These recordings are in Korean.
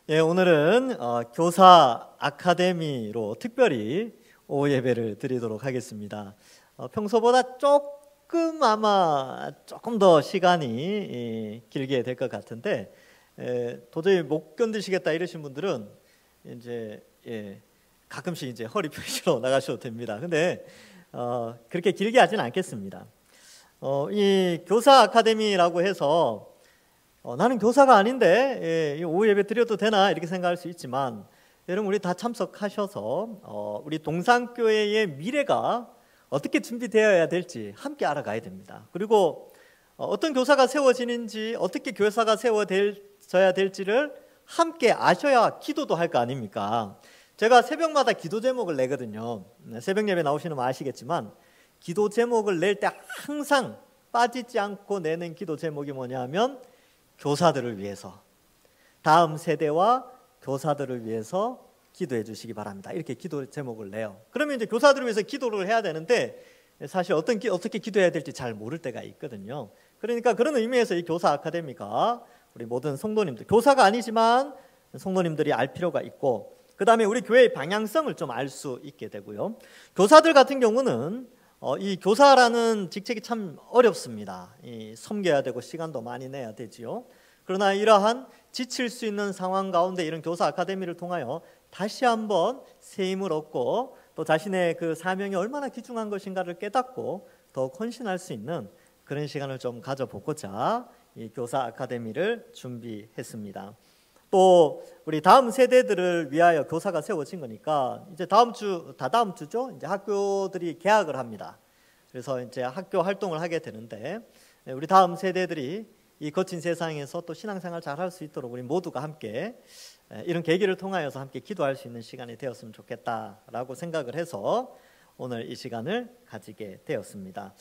예, 오늘은 교사 아카데미로 특별히 오후 예배를 드리도록 하겠습니다. 평소보다 조금 더 시간이 길게 될 것 같은데 도저히 못 견디시겠다 이러신 분들은 이제 가끔씩 이제 허리 펴시러 나가셔도 됩니다. 근데 그렇게 길게 하지는 않겠습니다. 이 교사 아카데미라고 해서 나는 교사가 아닌데 오후 예배 드려도 되나 이렇게 생각할 수 있지만, 여러분 우리 다 참석하셔서 우리 동산교회의 미래가 어떻게 준비되어야 될지 함께 알아가야 됩니다. 그리고 어떤 교사가 세워지는지, 어떻게 교사가 세워져야 될지를 함께 아셔야 기도도 할 거 아닙니까? 제가 새벽마다 기도 제목을 내거든요. 새벽 예배 나오시는 분 아시겠지만 기도 제목을 낼 때 항상 빠지지 않고 내는 기도 제목이 뭐냐면 교사들을 위해서, 다음 세대와 교사들을 위해서 기도해 주시기 바랍니다. 이렇게 기도 제목을 내요. 그러면 이제 교사들을 위해서 기도를 해야 되는데 사실 어떻게 기도해야 될지 잘 모를 때가 있거든요. 그러니까 그런 의미에서 이 교사 아카데미가 우리 모든 성도님들, 교사가 아니지만 성도님들이 알 필요가 있고, 그 다음에 우리 교회의 방향성을 좀 알 수 있게 되고요. 교사들 같은 경우는 이 교사라는 직책이 참 어렵습니다. 섬겨야 되고 시간도 많이 내야 되지요. 그러나 이러한 지칠 수 있는 상황 가운데 이런 교사 아카데미를 통하여 다시 한번 새 힘을 얻고 또 자신의 그 사명이 얼마나 귀중한 것인가를 깨닫고 더욱 헌신할 수 있는 그런 시간을 좀 가져보고자 이 교사 아카데미를 준비했습니다. 또 우리 다음 세대들을 위하여 교사가 세워진 거니까 이제 다음 주죠. 이제 학교들이 개학을 합니다. 그래서 이제 학교 활동을 하게 되는데 우리 다음 세대들이 이 거친 세상에서 또 신앙생활 잘 할 수 있도록 우리 모두가 함께 이런 계기를 통하여서 함께 기도할 수 있는 시간이 되었으면 좋겠다라고 생각을 해서 오늘 이 시간을 가지게 되었습니다.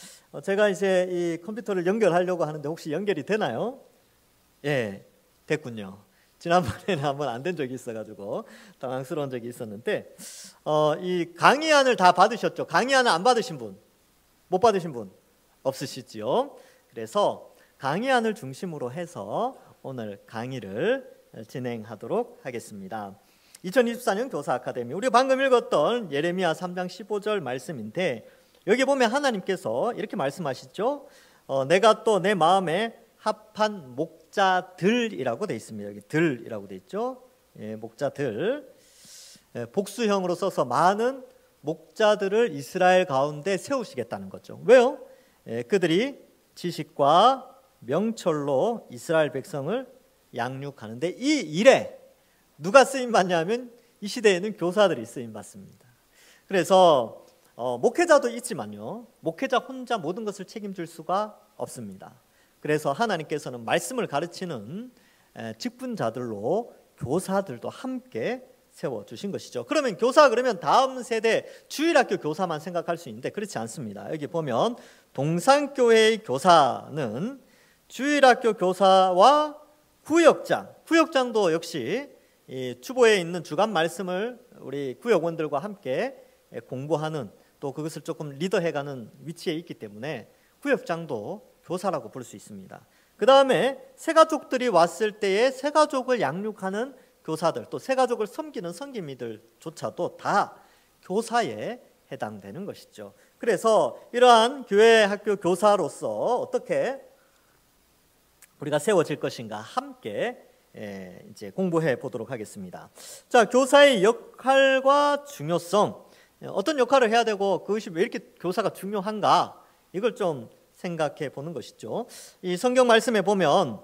제가 이제 이 컴퓨터를 연결하려고 하는데 혹시 연결이 되나요? 예, 됐군요. 지난번에는 한번 안 된 적이 있어가지고 당황스러운 적이 있었는데 이 강의안을 다 받으셨죠? 강의안을 안 받으신 분, 못 받으신 분 없으시지요? 그래서 강의안을 중심으로 해서 오늘 강의를 진행하도록 하겠습니다. 2024년 교사 아카데미, 우리가 방금 읽었던 예레미야 3장 15절 말씀인데 여기 보면 하나님께서 이렇게 말씀하시죠. 내가 또 내 마음에 합한 목자들이라고 돼 있습니다. 여기 들이라고 돼 있죠. 목자들, 복수형으로 써서 많은 목자들을 이스라엘 가운데 세우시겠다는 거죠. 왜요? 그들이 지식과 명철로 이스라엘 백성을 양육하는데 이 일에 누가 쓰임 받냐면 이 시대에는 교사들이 쓰임 받습니다. 그래서 목회자도 있지만요, 목회자 혼자 모든 것을 책임질 수가 없습니다. 그래서 하나님께서는 말씀을 가르치는 직분자들로 교사들도 함께 세워주신 것이죠. 그러면 교사 그러면 다음 세대 주일학교 교사만 생각할 수 있는데 그렇지 않습니다. 여기 보면 동산교회의 교사는 주일학교 교사와 구역장도 역시 이 추보에 있는 주간 말씀을 우리 구역원들과 함께 공부하는, 또 그것을 조금 리더해가는 위치에 있기 때문에 구역장도 교사라고 부를 수 있습니다. 그 다음에 새가족들이 왔을 때에 새가족을 양육하는 교사들, 또 새가족을 섬기는 섬김이들조차도 다 교사에 해당되는 것이죠. 그래서 이러한 교회 학교 교사로서 어떻게 우리가 세워질 것인가 함께 이제 공부해 보도록 하겠습니다. 자, 교사의 역할과 중요성, 어떤 역할을 해야 되고 그것이 왜 이렇게 교사가 중요한가, 이걸 좀 생각해 보는 것이죠. 이 성경 말씀에 보면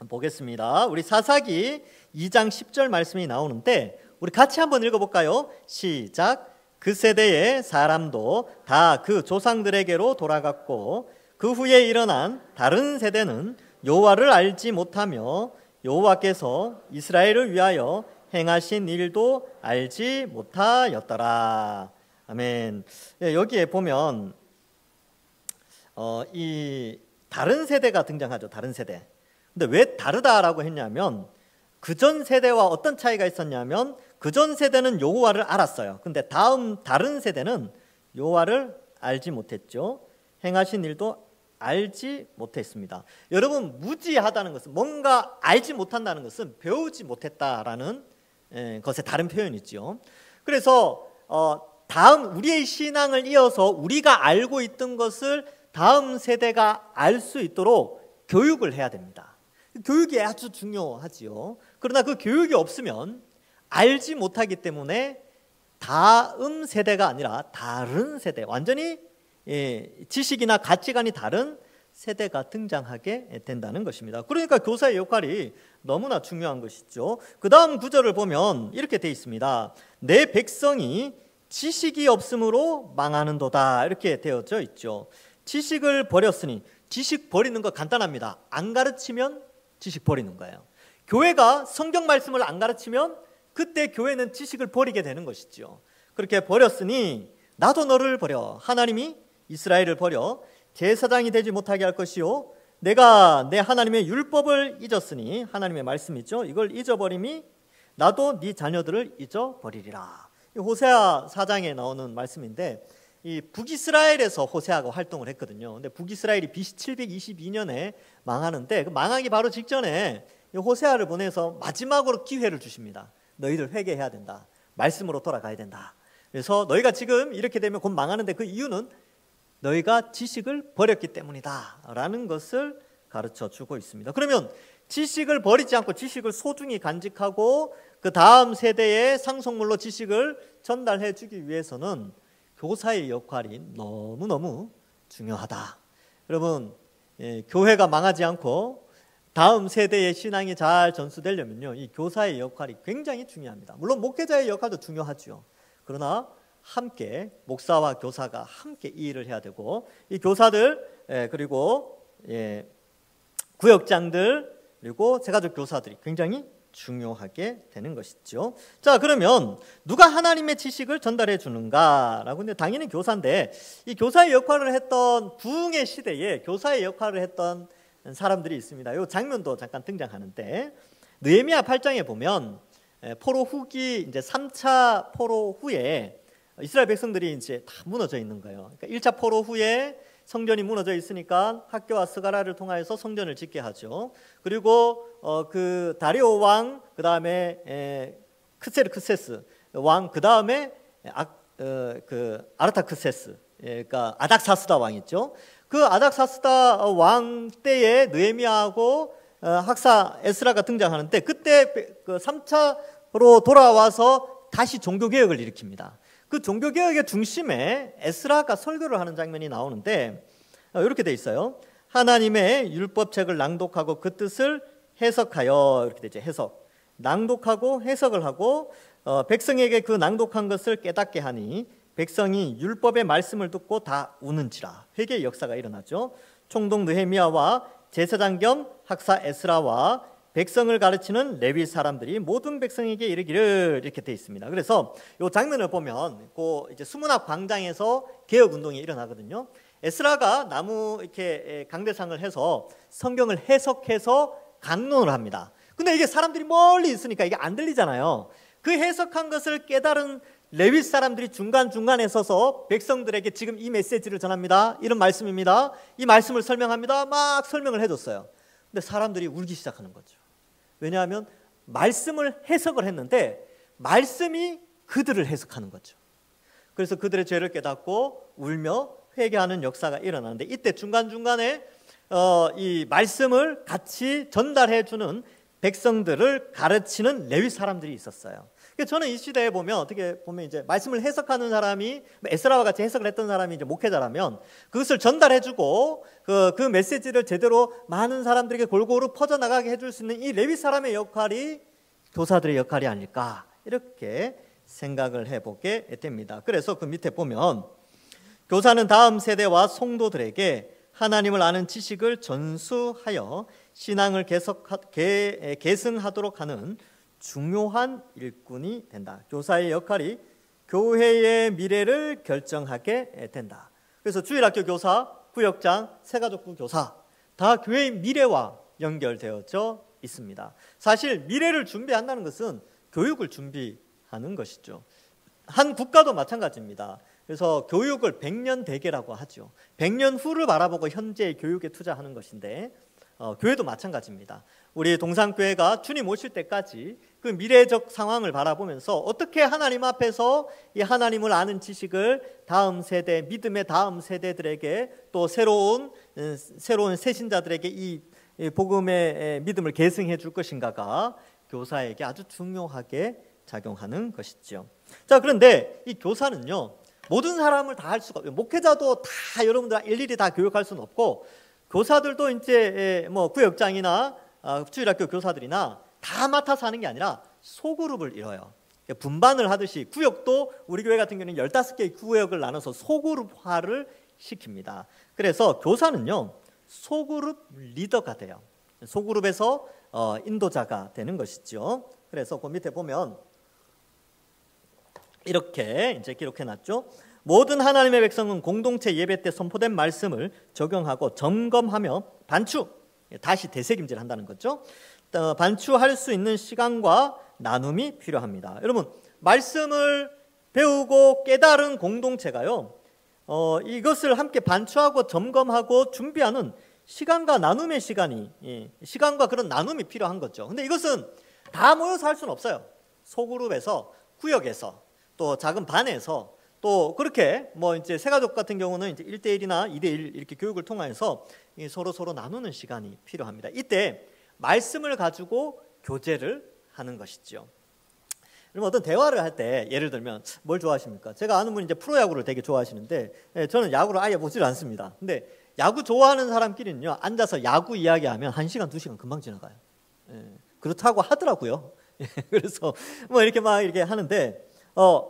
보겠습니다. 우리 사사기 2장 10절 말씀이 나오는데 우리 같이 한번 읽어볼까요? 시작. 그 세대의 사람도 다 그 조상들에게로 돌아갔고 그 후에 일어난 다른 세대는 여호와를 알지 못하며 여호와께서 이스라엘을 위하여 행하신 일도 알지 못하였더라. 아멘. 여기에 보면 이 다른 세대가 등장하죠. 다른 세대. 근데 왜 다르다라고 했냐면 그전 세대와 어떤 차이가 있었냐면 그전 세대는 여호와를 알았어요. 근데 다른 세대는 여호와를 알지 못했죠. 행하신 일도 알지 못했습니다. 여러분, 무지하다는 것은 뭔가 알지 못한다는 것은 배우지 못했다라는 것의 다른 표현이죠. 그래서 다음 우리의 신앙을 이어서 우리가 알고 있던 것을 다음 세대가 알 수 있도록 교육을 해야 됩니다. 교육이 아주 중요하지요. 그러나 그 교육이 없으면 알지 못하기 때문에 다음 세대가 아니라 다른 세대, 완전히 지식이나 가치관이 다른 세대가 등장하게 된다는 것입니다. 그러니까 교사의 역할이 너무나 중요한 것이죠. 그 다음 구절을 보면 이렇게 되어 있습니다. 내 백성이 지식이 없으므로 망하는도다, 이렇게 되어져 있죠. 지식을 버렸으니, 지식 버리는 거 간단합니다. 안 가르치면 지식 버리는 거예요. 교회가 성경 말씀을 안 가르치면 그때 교회는 지식을 버리게 되는 것이죠. 그렇게 버렸으니 나도 너를 버려, 하나님이 이스라엘을 버려 제사장이 되지 못하게 할 것이요, 내가 내 하나님의 율법을 잊었으니, 하나님의 말씀이죠, 이걸 잊어버림이 나도 네 자녀들을 잊어버리리라. 호세아 4장에 나오는 말씀인데, 이 북이스라엘에서 호세아가 활동을 했거든요. 근데 북이스라엘이 BC 722년에 망하는데, 그 망하기 바로 직전에 호세아를 보내서 마지막으로 기회를 주십니다. 너희들 회개해야 된다, 말씀으로 돌아가야 된다. 그래서 너희가 지금 이렇게 되면 곧 망하는데 그 이유는 너희가 지식을 버렸기 때문이다 라는 것을 가르쳐 주고 있습니다. 그러면 지식을 버리지 않고 지식을 소중히 간직하고 그 다음 세대의 상속물로 지식을 전달해 주기 위해서는 교사의 역할이 너무너무 중요하다. 여러분, 교회가 망하지 않고 다음 세대의 신앙이 잘 전수되려면요, 이 교사의 역할이 굉장히 중요합니다. 물론 목회자의 역할도 중요하죠. 그러나 함께 목사와 교사가 함께 이 일을 해야 되고, 이 교사들 그리고 구역장들 그리고 제가족 교사들이 굉장히 중요하게 되는 것이죠. 자, 그러면 누가 하나님의 지식을 전달해 주는가라고, 근데 당연히 교사인데, 이 교사의 역할을 했던 부흥의 시대에 교사의 역할을 했던 사람들이 있습니다. 이 장면도 잠깐 등장하는데, 느헤미야 8장에 보면 포로 후기 이제 3차 포로 후에 이스라엘 백성들이 이제 다 무너져 있는 거예요. 그러니까 1차 포로 후에 성전이 무너져 있으니까 학교와 스가랴를 통하여서 성전을 짓게 하죠. 그리고 그 다리오 왕, 그 다음에 크세르크세스 왕, 그 다음에 그 아르타크세스, 그러니까 아닥사스다 왕 있죠. 그 아닥사스다 왕 때에 느헤미야하고 학사 에스라가 등장하는데, 그때 그 3차로 돌아와서 다시 종교개혁을 일으킵니다. 그 종교개혁의 중심에 에스라가 설교를 하는 장면이 나오는데, 이렇게 돼 있어요. 하나님의 율법책을 낭독하고 그 뜻을 해석하여, 이렇게 되죠. 해석, 낭독하고 해석을 하고 백성에게 그 낭독한 것을 깨닫게 하니 백성이 율법의 말씀을 듣고 다 우는지라. 회개의 역사가 일어나죠. 총독 느헤미야와 제사장 겸 학사 에스라와 백성을 가르치는 레위 사람들이 모든 백성에게 이르기를, 이렇게 돼 있습니다. 그래서 이 장면을 보면 그 이제 수문학 광장에서 개혁 운동이 일어나거든요. 에스라가 나무 이렇게 강대상을 해서 성경을 해석해서 강론을 합니다. 근데 이게 사람들이 멀리 있으니까 이게 안 들리잖아요. 그 해석한 것을 깨달은 레위 사람들이 중간중간에 서서 백성들에게 지금 이 메시지를 전합니다, 이런 말씀입니다, 이 말씀을 설명합니다, 막 설명을 해줬어요. 근데 사람들이 울기 시작하는 거죠. 왜냐하면 말씀을 해석을 했는데 말씀이 그들을 해석하는 거죠. 그래서 그들의 죄를 깨닫고 울며 회개하는 역사가 일어나는데, 이때 중간중간에 이 말씀을 같이 전달해 주는 백성들을 가르치는 레위 사람들이 있었어요. 저는 이 시대에 보면, 어떻게 보면 이제 말씀을 해석하는 사람이, 에스라와 같이 해석을 했던 사람이 이제 목회자라면 그것을 전달해주고 그 메시지를 제대로 많은 사람들에게 골고루 퍼져나가게 해줄 수 있는 이 레위 사람의 역할이 교사들의 역할이 아닐까, 이렇게 생각을 해보게 됩니다. 그래서 그 밑에 보면 교사는 다음 세대와 성도들에게 하나님을 아는 지식을 전수하여 신앙을 계승하도록 하는 중요한 일꾼이 된다. 교사의 역할이 교회의 미래를 결정하게 된다. 그래서 주일학교 교사, 구역장, 새가족부 교사 다 교회의 미래와 연결되어져 있습니다. 사실 미래를 준비한다는 것은 교육을 준비하는 것이죠. 한 국가도 마찬가지입니다. 그래서 교육을 백년대계라고 하죠. 100년 후를 바라보고 현재의 교육에 투자하는 것인데 교회도 마찬가지입니다. 우리 동산교회가 주님 오실 때까지 그 미래적 상황을 바라보면서 어떻게 하나님 앞에서 이 하나님을 아는 지식을 다음 세대, 믿음의 다음 세대들에게 또 새로운 새신자들에게 이 복음의 믿음을 계승해 줄 것인가가 교사에게 아주 중요하게 작용하는 것이죠. 자, 그런데 이 교사는요, 모든 사람을 다 할 수가 없어요. 목회자도 다 여러분들 일일이 다 교육할 수는 없고, 교사들도 이제 뭐 구역장이나 주일학교 교사들이나 다 맡아서 하는 게 아니라 소그룹을 이뤄요. 분반을 하듯이 구역도 우리 교회 같은 경우는 15개의 구역을 나눠서 소그룹화를 시킵니다. 그래서 교사는요, 소그룹 리더가 돼요. 소그룹에서 인도자가 되는 것이죠. 그래서 그 밑에 보면 이렇게 이제 기록해놨죠. 모든 하나님의 백성은 공동체 예배 때 선포된 말씀을 적용하고 점검하며 다시 되새김질한다는 거죠. 반추할 수 있는 시간과 나눔이 필요합니다. 여러분, 말씀을 배우고 깨달은 공동체가요, 이것을 함께 반추하고 점검하고 준비하는 시간과 나눔의 시간과 그런 나눔이 필요한 거죠. 근데 이것은 다 모여서 할 수는 없어요. 소그룹에서, 구역에서, 또 작은 반에서, 또 그렇게 뭐 이제 새가족 같은 경우는 이제 1대1이나 2대1 이렇게 교육을 통해서 서로 나누는 시간이 필요합니다. 이때 말씀을 가지고 교제를 하는 것이죠. 그러면 어떤 대화를 할 때 예를 들면 뭘 좋아하십니까? 제가 아는 분이 이제 프로야구를 되게 좋아하시는데 저는 야구를 아예 보질 않습니다. 근데 야구 좋아하는 사람끼리는요, 앉아서 야구 이야기하면 1시간, 2시간 금방 지나가요. 그렇다고 하더라고요. 그래서 뭐 이렇게 막 이렇게 하는데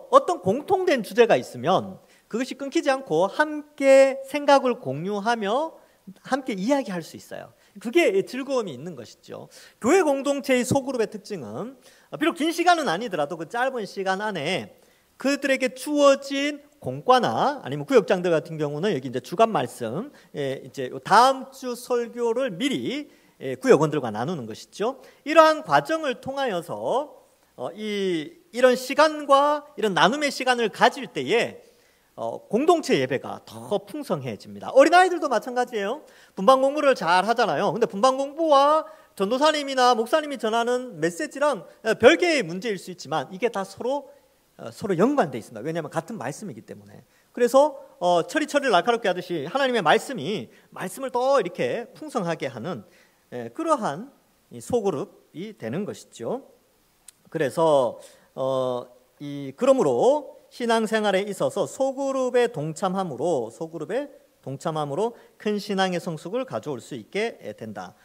어떤 공통된 주제가 있으면 그것이 끊기지 않고 함께 생각을 공유하며 함께 이야기할 수 있어요. 그게 즐거움이 있는 것이죠. 교회 공동체의 소그룹의 특징은 비록 긴 시간은 아니더라도 그 짧은 시간 안에 그들에게 주어진 공과나 아니면 구역장들 같은 경우는 여기 이제 주간 말씀, 이제 다음 주 설교를 미리 구역원들과 나누는 것이죠. 이러한 과정을 통하여서 이런 시간과 이런 나눔의 시간을 가질 때에 공동체 예배가 더 풍성해집니다. 어린아이들도 마찬가지예요. 분반 공부를 잘 하잖아요. 근데 분반 공부와 전도사님이나 목사님이 전하는 메시지랑 별개의 문제일 수 있지만 이게 다 서로 연관되어 있습니다. 왜냐하면 같은 말씀이기 때문에. 그래서 철이철이를 날카롭게 하듯이 하나님의 말씀을 더 이렇게 풍성하게 하는 그러한 소그룹이 되는 것이죠. 그래서 그러므로 신앙생활에 있어서 소그룹에 동참함으로 큰 신앙의 성숙을 가져올 수 있게 된다.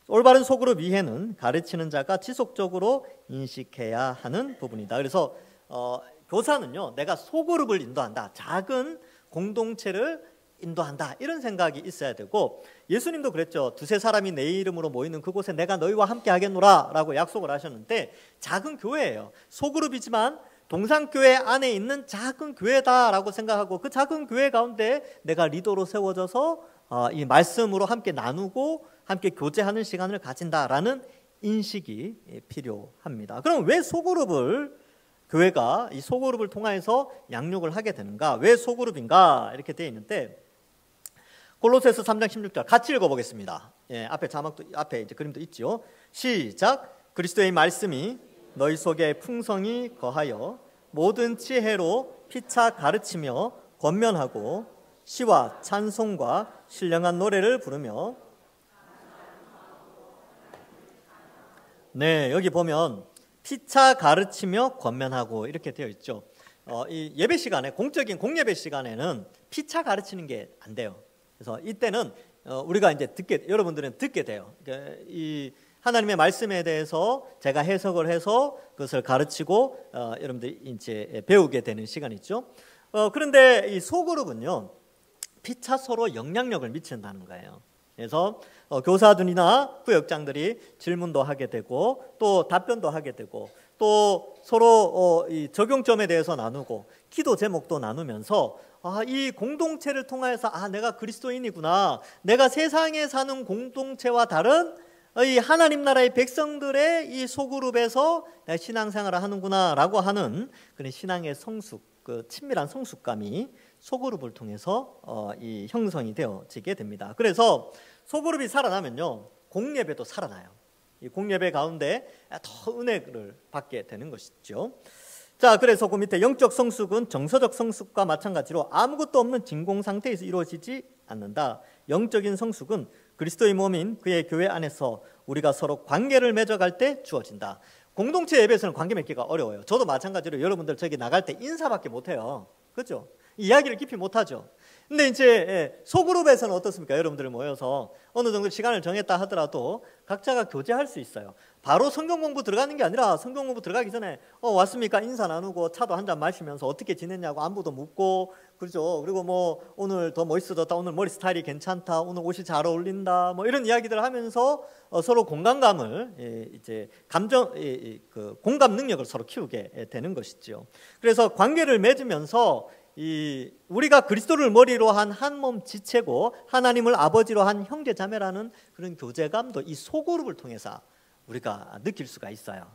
올바른 소그룹 이해는 가르치는 자가 지속적으로 인식해야 하는 부분이다. 그래서 교사는요, 내가 소그룹을 인도한다, 작은 공동체를 인도한다, 이런 생각이 있어야 되고, 예수님도 그랬죠. 2-3사람이 내 이름으로 모이는 그곳에 내가 너희와 함께 하겠노라 라고 약속을 하셨는데, 작은 교회예요. 소그룹이지만 동산교회 안에 있는 작은 교회다라고 생각하고 그 작은 교회 가운데 내가 리더로 세워져서 이 말씀으로 함께 나누고 함께 교제하는 시간을 가진다라는 인식이 필요합니다. 그럼 왜 교회가 이 소그룹을 통해서 양육을 하게 되는가? 왜 소그룹인가? 이렇게 되어 있는데, 골로새서 3장 16절 같이 읽어보겠습니다. 앞에 이제 그림도 있죠. 시작. 그리스도의 말씀이 너희 속에 풍성히 거하여 모든 지혜로 피차 가르치며 권면하고 시와 찬송과 신령한 노래를 부르며. 네, 여기 보면 피차 가르치며 권면하고 이렇게 되어 있죠. 이 예배 시간에, 공적인 공예배 시간에는 피차 가르치는 게 안 돼요. 그래서 이때는 우리가 이제 여러분들은 듣게 돼요. 이 하나님의 말씀에 대해서 제가 해석을 해서 그것을 가르치고 여러분들이 이제 배우게 되는 시간이죠. 그런데 이 소그룹은요, 피차 서로 영향력을 미친다는 거예요. 그래서 교사들이나 구역장들이 질문도 하게 되고 또 답변도 하게 되고 또 서로 이 적용점에 대해서 나누고 기도 제목도 나누면서 이 공동체를 통해서 내가 그리스도인이구나, 내가 세상에 사는 공동체와 다른 이 하나님 나라의 백성들의 이 소그룹에서 내가 신앙생활을 하는구나라고 하는 그런 신앙의 성숙, 그 친밀한 성숙감이 소그룹을 통해서 이 형성이 되어지게 됩니다. 그래서 소그룹이 살아나면요, 공예배도 살아나요. 이 공예배 가운데 더 은혜를 받게 되는 것이죠. 자, 그래서 그 밑에 영적 성숙은 정서적 성숙과 마찬가지로 아무것도 없는 진공 상태에서 이루어지지 않는다. 영적인 성숙은 그리스도의 몸인 그의 교회 안에서 우리가 서로 관계를 맺어갈 때 주어진다. 공동체 예배에서는 관계 맺기가 어려워요. 저도 마찬가지로 여러분들 저기 나갈 때 인사밖에 못해요. 그렇죠? 이야기를 깊이 못하죠. 근데 이제 소그룹에서는 어떻습니까? 여러분들 모여서 어느 정도 시간을 정했다 하더라도 각자가 교제할 수 있어요. 바로 성경 공부 들어가는 게 아니라 성경 공부 들어가기 전에 왔습니까? 인사 나누고 차도 한 잔 마시면서 어떻게 지냈냐고 안부도 묻고, 그렇죠? 그리고 뭐 오늘 더 멋있어졌다, 오늘 머리 스타일이 괜찮다, 오늘 옷이 잘 어울린다, 뭐 이런 이야기들을 하면서 서로 공감감을 이제 그 공감 능력을 서로 키우게 되는 것이죠. 그래서 관계를 맺으면서 우리가 그리스도를 머리로 한 한 몸 지체고 하나님을 아버지로 한 형제 자매라는 그런 교제감도 이 소그룹을 통해서 우리가 느낄 수가 있어요.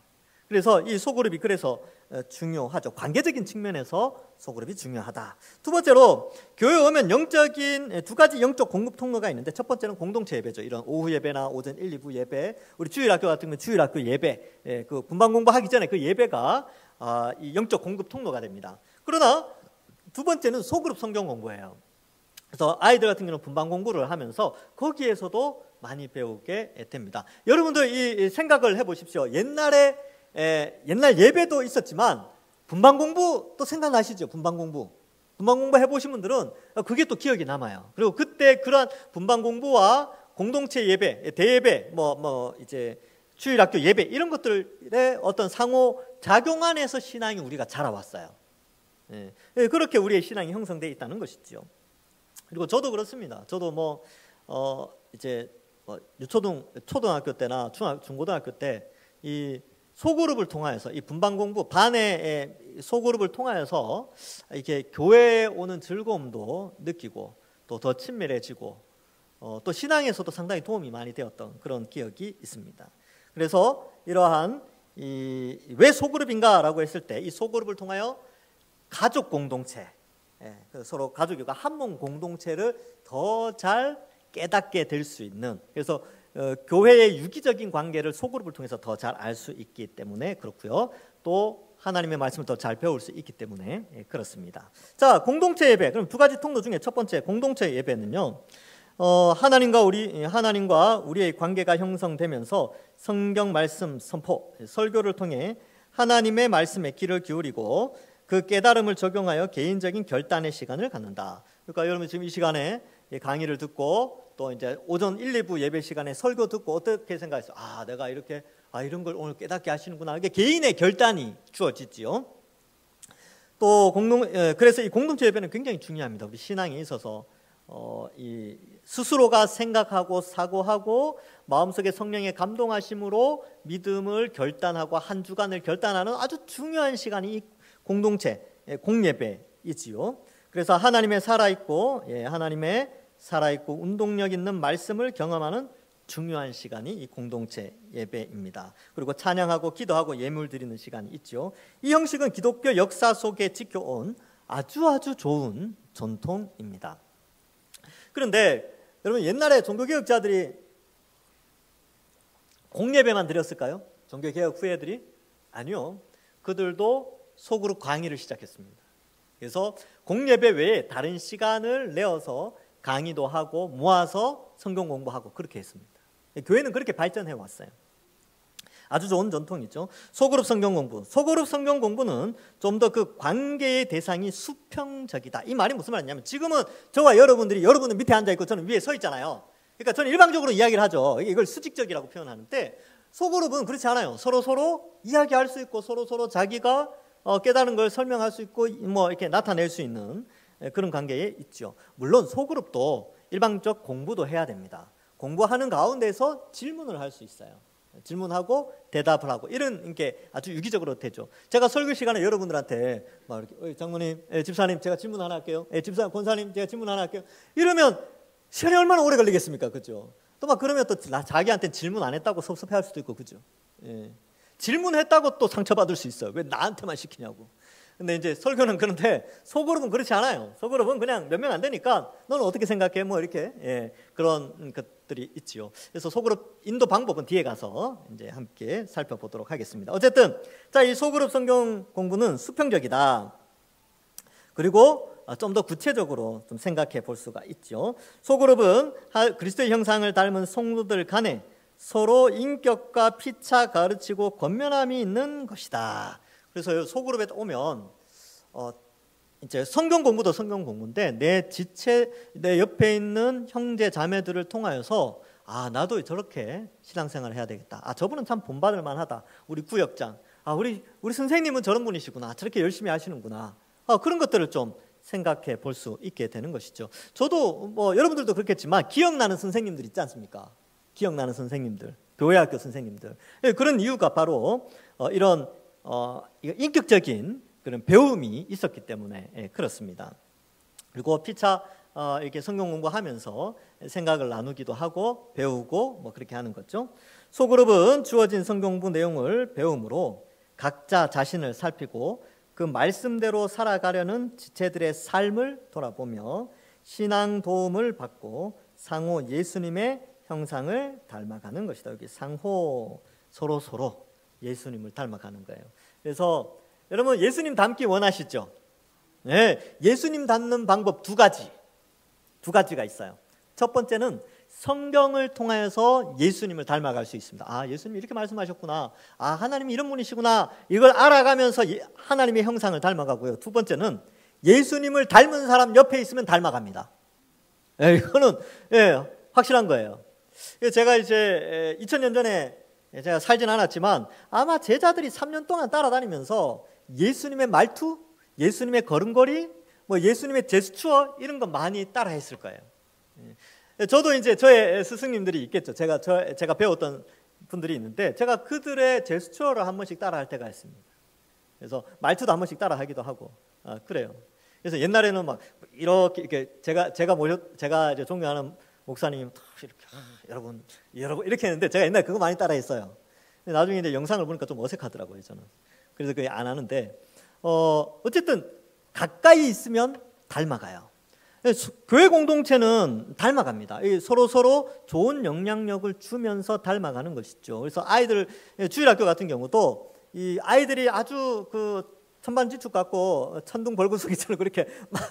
그래서 이 소그룹이 그래서 중요하죠. 관계적인 측면에서 소그룹이 중요하다. 두 번째로 교회 오면 두 가지 영적 공급 통로가 있는데, 첫 번째는 공동체 예배죠. 이런 오후 예배나 오전 1, 2부 예배, 우리 주일학교 같은 경우는 주일학교 예배, 그 분반 공부하기 전에 그 예배가 이 영적 공급 통로가 됩니다. 그러나 두 번째는 소그룹 성경 공부예요. 그래서 아이들 같은 경우는 분반 공부를 하면서 거기에서도 많이 배우게 됩니다. 여러분들 이 생각을 해보십시오. 옛날 예배도 있었지만 분반 공부 또 생각나시죠? 분반 공부 해보신 분들은 그게 또 기억이 남아요. 그리고 그때 그러한 분반 공부와 공동체 예배, 대예배, 이제 주일학교 예배 이런 것들의 어떤 상호 작용 안에서 신앙이 우리가 자라왔어요. 그렇게 우리의 신앙이 형성되어 있다는 것이죠. 그리고 저도 그렇습니다. 저도 이제 초등학교 때나 중고등학교 때 이 소그룹을 통하여서 이 분반 공부 반의 소그룹을 통하여서 이렇게 교회에 오는 즐거움도 느끼고 또 더 친밀해지고 또 신앙에서도 상당히 도움이 많이 되었던 그런 기억이 있습니다. 그래서 이러한 왜 소그룹인가라고 했을 때 이 소그룹을 통하여 가족 공동체, 서로 가족이고 한 몸 공동체를 더 잘 깨닫게 될 수 있는, 그래서 교회의 유기적인 관계를 소그룹을 통해서 더 잘 알 수 있기 때문에 그렇고요. 또 하나님의 말씀을 더 잘 배울 수 있기 때문에 그렇습니다. 자, 공동체 예배. 그럼 두 가지 통로 중에 첫 번째 공동체 예배는요. 하나님과 우리의 관계가 형성되면서 성경 말씀 선포, 설교를 통해 하나님의 말씀에 귀를 기울이고 그 깨달음을 적용하여 개인적인 결단의 시간을 갖는다. 그러니까 여러분 지금 이 시간에 강의를 듣고 또 이제 오전 1, 2부 예배 시간에 설교 듣고 어떻게 생각했어요? 내가 이런 걸 오늘 깨닫게 하시는구나. 이게 개인의 결단이 주어지지요. 또 그래서 이 공동체 예배는 굉장히 중요합니다. 우리 신앙에 있어서 이 스스로가 생각하고 사고하고 마음속에 성령의 감동하심으로 믿음을 결단하고 한 주간을 결단하는 아주 중요한 시간이 이 공동체 공예배이지요. 그래서 하나님의 살아있고 운동력 있는 말씀을 경험하는 중요한 시간이 이 공동체 예배입니다. 그리고 찬양하고 기도하고 예물 드리는 시간이 있죠. 이 형식은 기독교 역사 속에 지켜온 아주 좋은 전통입니다. 그런데 여러분 옛날에 종교개혁자들이 공예배만 드렸을까요? 종교개혁 후예들이? 아니요. 그들도 소그룹 강의를 시작했습니다. 그래서 공예배 외에 다른 시간을 내어서 강의도 하고 모아서 성경 공부하고 그렇게 했습니다. 교회는 그렇게 발전해 왔어요. 아주 좋은 전통이죠. 소그룹 성경 공부. 소그룹 성경 공부는 좀 더 그 관계의 대상이 수평적이다. 이 말이 무슨 말이냐면 지금은 저와 여러분은 밑에 앉아 있고 저는 위에 서 있잖아요. 그러니까 저는 일방적으로 이야기를 하죠. 이걸 수직적이라고 표현하는데 소그룹은 그렇지 않아요. 서로 이야기할 수 있고 서로 자기가 깨달은 걸 설명할 수 있고 이렇게 나타낼 수 있는 그런 관계에 있죠. 물론 소그룹도 일방적 공부도 해야 됩니다. 공부하는 가운데서 질문을 할 수 있어요. 질문하고 대답을 하고 이런 게 아주 유기적으로 되죠. 제가 설교 시간에 여러분들한테 막 이렇게 장모님, 집사님 제가 질문 하나 할게요. 집사 권사님 제가 질문 하나 할게요. 이러면 시간이 얼마나 오래 걸리겠습니까, 그렇죠? 또 막 그러면 또 자기한테 질문 안 했다고 섭섭해할 수도 있고, 그죠? 예. 질문했다고 또 상처받을 수 있어요. 왜 나한테만 시키냐고. 근데 이제 설교는 그런데 소그룹은 그렇지 않아요. 소그룹은 그냥 몇 명 안 되니까 너는 어떻게 생각해? 뭐 이렇게 그런 것들이 있지요. 그래서 소그룹 인도 방법은 뒤에 가서 이제 함께 살펴보도록 하겠습니다. 어쨌든 자, 이 소그룹 성경 공부는 수평적이다. 그리고 좀 더 구체적으로 좀 생각해 볼 수가 있죠. 소그룹은 그리스도의 형상을 닮은 성도들 간에 서로 인격과 피차 가르치고 권면함이 있는 것이다. 그래서 소그룹에 오면 이제 성경 공부도 성경 공부인데 내 옆에 있는 형제 자매들을 통하여서 나도 저렇게 신앙생활을 해야 되겠다. 저분은 참 본받을 만하다. 우리 구역장. 우리 선생님은 저런 분이시구나. 저렇게 열심히 하시는구나. 그런 것들을 좀 생각해 볼 수 있게 되는 것이죠. 저도 뭐 여러분들도 그렇겠지만 기억나는 선생님들 있지 않습니까? 기억나는 선생님들, 교회학교 선생님들. 그런 이유가 바로 이런 인격적인 그런 배움이 있었기 때문에 그렇습니다. 그리고 피차 이렇게 성경 공부하면서 생각을 나누기도 하고 배우고 뭐 그렇게 하는 거죠. 소그룹은 주어진 성경 공부 내용을 배움으로 각자 자신을 살피고 그 말씀대로 살아가려는 지체들의 삶을 돌아보며 신앙 도움을 받고 상호 예수님의 형상을 닮아가는 것이다. 여기 상호 서로 예수님을 닮아가는 거예요. 그래서 여러분 예수님 닮기 원하시죠? 네, 예수님 닮는 방법 두 가지가 있어요. 첫 번째는 성경을 통하여서 예수님을 닮아갈 수 있습니다. 예수님이 이렇게 말씀하셨구나. 하나님이 이런 분이시구나. 이걸 알아가면서 하나님의 형상을 닮아가고요. 두 번째는 예수님을 닮은 사람 옆에 있으면 닮아갑니다. 이거는 확실한 거예요. 제가 이제 2000년 전에 제가 살진 않았지만 아마 제자들이 3년 동안 따라다니면서 예수님의 말투, 예수님의 걸음걸이, 뭐 예수님의 제스처 이런 거 많이 따라했을 거예요. 저도 이제 저의 스승님들이 있겠죠. 제가 배웠던 분들이 있는데 제가 그들의 제스처를 한 번씩 따라할 때가 있습니다. 그래서 말투도 한 번씩 따라하기도 하고 그래요. 그래서 옛날에는 막 이렇게 제가 이제 존경하는 목사님 이렇게 여러분 이렇게 했는데 제가 옛날에 그거 많이 따라했어요. 근데 나중에 이제 영상을 보니까 좀 어색하더라고요, 저는. 그래서 그게 안 하는데 어쨌든 가까이 있으면 닮아가요. 교회 공동체는 닮아갑니다. 서로 좋은 영향력을 주면서 닮아가는 것이죠. 그래서 아이들 주일학교 같은 경우도 이 아이들이 아주 그 천반지축 같고 천둥벌구속이처럼 그렇게 막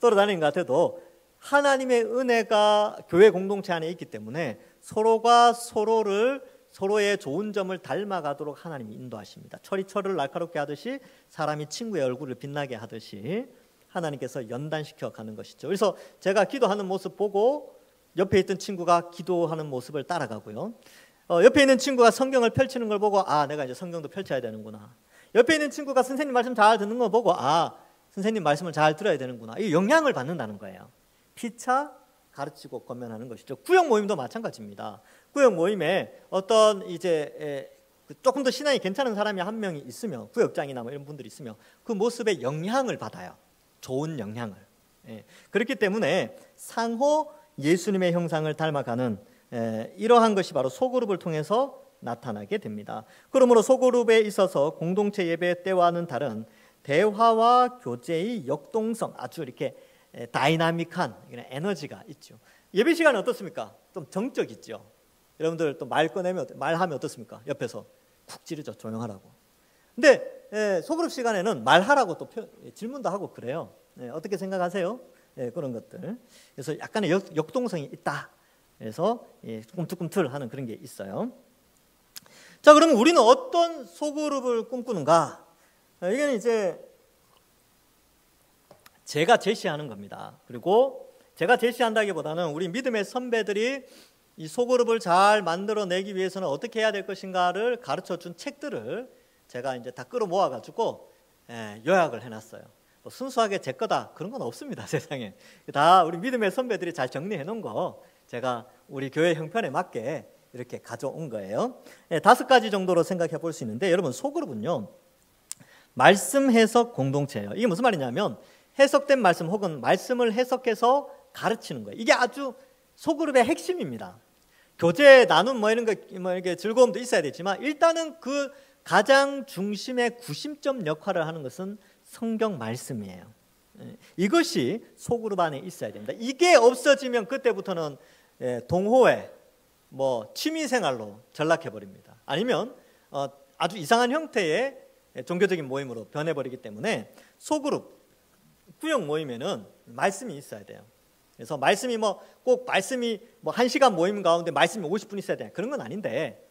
돌아다니는 것 같아도 하나님의 은혜가 교회 공동체 안에 있기 때문에 서로가 서로의 좋은 점을 닮아가도록 하나님이 인도하십니다. 철이 철을 날카롭게 하듯이 사람이 친구의 얼굴을 빛나게 하듯이 하나님께서 연단시켜 가는 것이죠. 그래서 제가 기도하는 모습 보고 옆에 있던 친구가 기도하는 모습을 따라가고요. 옆에 있는 친구가 성경을 펼치는 걸 보고 내가 이제 성경도 펼쳐야 되는구나. 옆에 있는 친구가 선생님 말씀 잘 듣는 거 보고 선생님 말씀을 잘 들어야 되는구나. 이 영향을 받는다는 거예요. 피차 가르치고 권면하는 것이죠. 구역 모임도 마찬가지입니다. 구역 모임에 어떤 이제 조금 더 신앙이 괜찮은 사람이 한 명이 있으면 구역장이나 뭐 이런 분들이 있으면 그 모습에 영향을 받아요. 좋은 영향을. 그렇기 때문에 상호 예수님의 형상을 닮아가는 이러한 것이 바로 소그룹을 통해서 나타나게 됩니다. 그러므로 소그룹에 있어서 공동체 예배 때와는 다른 대화와 교제의 역동성, 아주 이렇게 다이나믹한 에너지가 있죠. 예배 시간은 어떻습니까? 좀 정적 있죠. 여러분들 또 말하면 어떻습니까? 옆에서 쿡 찌르죠. 조용하라고. 근데 소그룹 시간에는 말하라고 또 질문도 하고 그래요. 어떻게 생각하세요? 그런 것들. 그래서 약간의 역동성이 있다. 그래서 꿈틀꿈틀 하는 그런 게 있어요. 자, 그러면 우리는 어떤 소그룹을 꿈꾸는가? 이건 이제 제가 제시하는 겁니다. 그리고 제가 제시한다기보다는 우리 믿음의 선배들이 이 소그룹을 잘 만들어내기 위해서는 어떻게 해야 될 것인가를 가르쳐준 책들을 제가 이제 다 끌어모아 가지고 요약을 해놨어요. 뭐 순수하게 제 거다 그런 건 없습니다. 세상에 다 우리 믿음의 선배들이 잘 정리해 놓은 거 제가 우리 교회 형편에 맞게 이렇게 가져온 거예요. 5가지 정도로 생각해 볼 수 있는데 여러분 소그룹은요 말씀 해석 공동체예요. 이게 무슨 말이냐면 해석된 말씀 혹은 말씀을 해석해서 가르치는 거예요. 이게 아주 소그룹의 핵심입니다. 교제 나눔 뭐 이런 거 뭐 이렇게 즐거움도 있어야 되지만 일단은 그 가장 중심의 구심점 역할을 하는 것은 성경 말씀이에요. 이것이 소그룹 안에 있어야 됩니다. 이게 없어지면 그때부터는 동호회, 뭐 취미생활로 전락해 버립니다. 아니면 아주 이상한 형태의 종교적인 모임으로 변해버리기 때문에 소그룹, 구역 모임에는 말씀이 있어야 돼요. 그래서 말씀이 꼭 말씀이 1시간 모임 가운데 말씀이 50분 있어야 돼. 그런 건 아닌데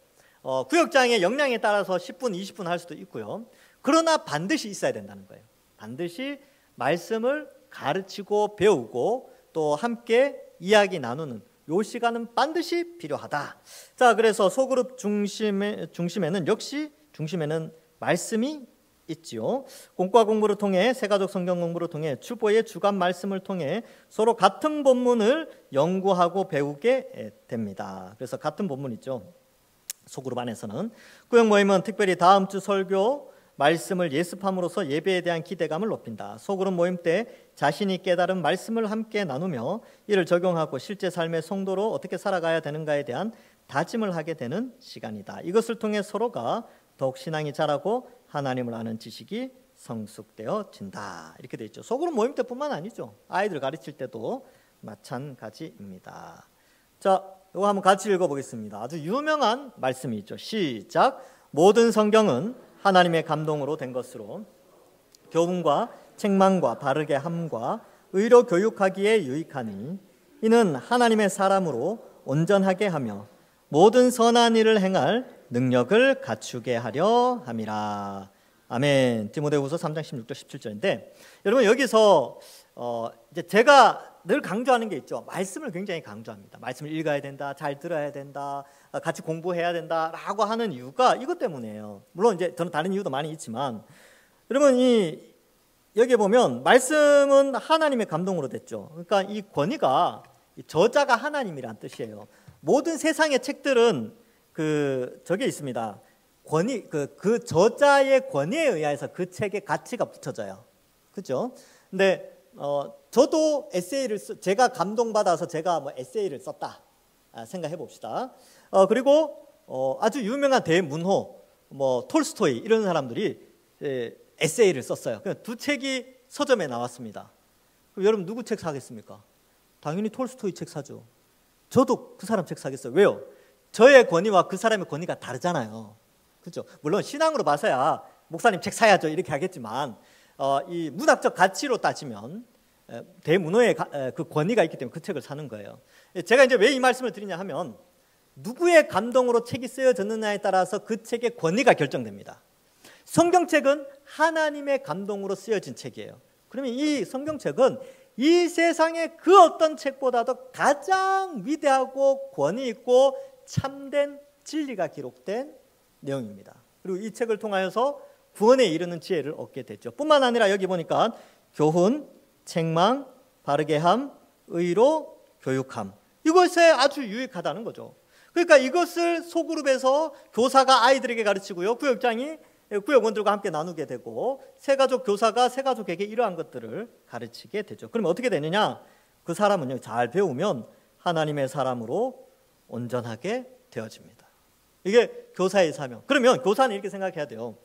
구역장의 역량에 따라서 10분, 20분 할 수도 있고요. 그러나 반드시 있어야 된다는 거예요. 반드시 말씀을 가르치고 배우고 또 함께 이야기 나누는 요 시간은 반드시 필요하다. 자, 그래서 소그룹 중심에는 역시 말씀이 있지요. 공과 공부를 통해 새가족 성경 공부를 통해 주보의 주간 말씀을 통해 서로 같은 본문을 연구하고 배우게 됩니다. 그래서 같은 본문 있죠. 소그룹 안에서는 구역 모임은 특별히 다음 주 설교 말씀을 예습함으로써 예배에 대한 기대감을 높인다. 소그룹 모임 때 자신이 깨달은 말씀을 함께 나누며 이를 적용하고 실제 삶의 성도로 어떻게 살아가야 되는가에 대한 다짐을 하게 되는 시간이다. 이것을 통해 서로가 더욱 신앙이 자라고 하나님을 아는 지식이 성숙되어진다. 이렇게 돼 있죠. 소그룹 모임 때뿐만 아니죠. 아이들 가르칠 때도 마찬가지입니다. 자, 이거 한번 같이 읽어보겠습니다. 아주 유명한 말씀이 있죠. 시작. 모든 성경은 하나님의 감동으로 된 것으로 교훈과 책망과 바르게 함과 의로 교육하기에 유익하니 이는 하나님의 사람으로 온전하게 하며 모든 선한 일을 행할 능력을 갖추게 하려 함이라. 아멘. 디모데후서 3장 16절 17절인데 여러분 여기서 이제 제가 늘 강조하는 게 있죠. 말씀을 굉장히 강조합니다. 말씀을 읽어야 된다, 잘 들어야 된다, 같이 공부해야 된다라고 하는 이유가 이것 때문이에요. 물론 이제 저는 다른 이유도 많이 있지만 여러분 여기 보면 말씀은 하나님의 감동으로 됐죠. 그러니까 이 권위가 저자가 하나님이란 뜻이에요. 모든 세상의 책들은 저게 있습니다. 권위 그 저자의 권위에 의해서 그 책의 가치가 붙여져요. 그렇죠? 근데 저도 에세이를 제가 감동받아서 제가 에세이를 썼다 생각해 봅시다. 그리고 아주 유명한 대문호 톨스토이 이런 사람들이 에세이를 썼어요. 두 책이 서점에 나왔습니다. 그럼 여러분 누구 책 사겠습니까? 당연히 톨스토이 책 사죠. 저도 그 사람 책 사겠어요. 왜요? 저의 권위와 그 사람의 권위가 다르잖아요. 그렇죠? 물론 신앙으로 봐서야 목사님 책 사야죠 이렇게 하겠지만 이 문학적 가치로 따지면 대문호의 그 권위가 있기 때문에 그 책을 사는 거예요. 제가 이제 왜 이 말씀을 드리냐 하면 누구의 감동으로 책이 쓰여졌느냐에 따라서 그 책의 권위가 결정됩니다. 성경책은 하나님의 감동으로 쓰여진 책이에요. 그러면 이 성경책은 이 세상의 그 어떤 책보다도 가장 위대하고 권위 있고 참된 진리가 기록된 내용입니다. 그리고 이 책을 통하여서 구원에 이르는 지혜를 얻게 됐죠. 뿐만 아니라 여기 보니까 교훈, 책망, 바르게 함, 의로 교육함 이것에 아주 유익하다는 거죠. 그러니까 이것을 소그룹에서 교사가 아이들에게 가르치고요. 구역장이 구역원들과 함께 나누게 되고 새가족 교사가 새가족에게 이러한 것들을 가르치게 되죠. 그러면 어떻게 되느냐? 그 사람은요 잘 배우면 하나님의 사람으로 온전하게 되어집니다. 이게 교사의 사명. 그러면 교사는 이렇게 생각해야 돼요.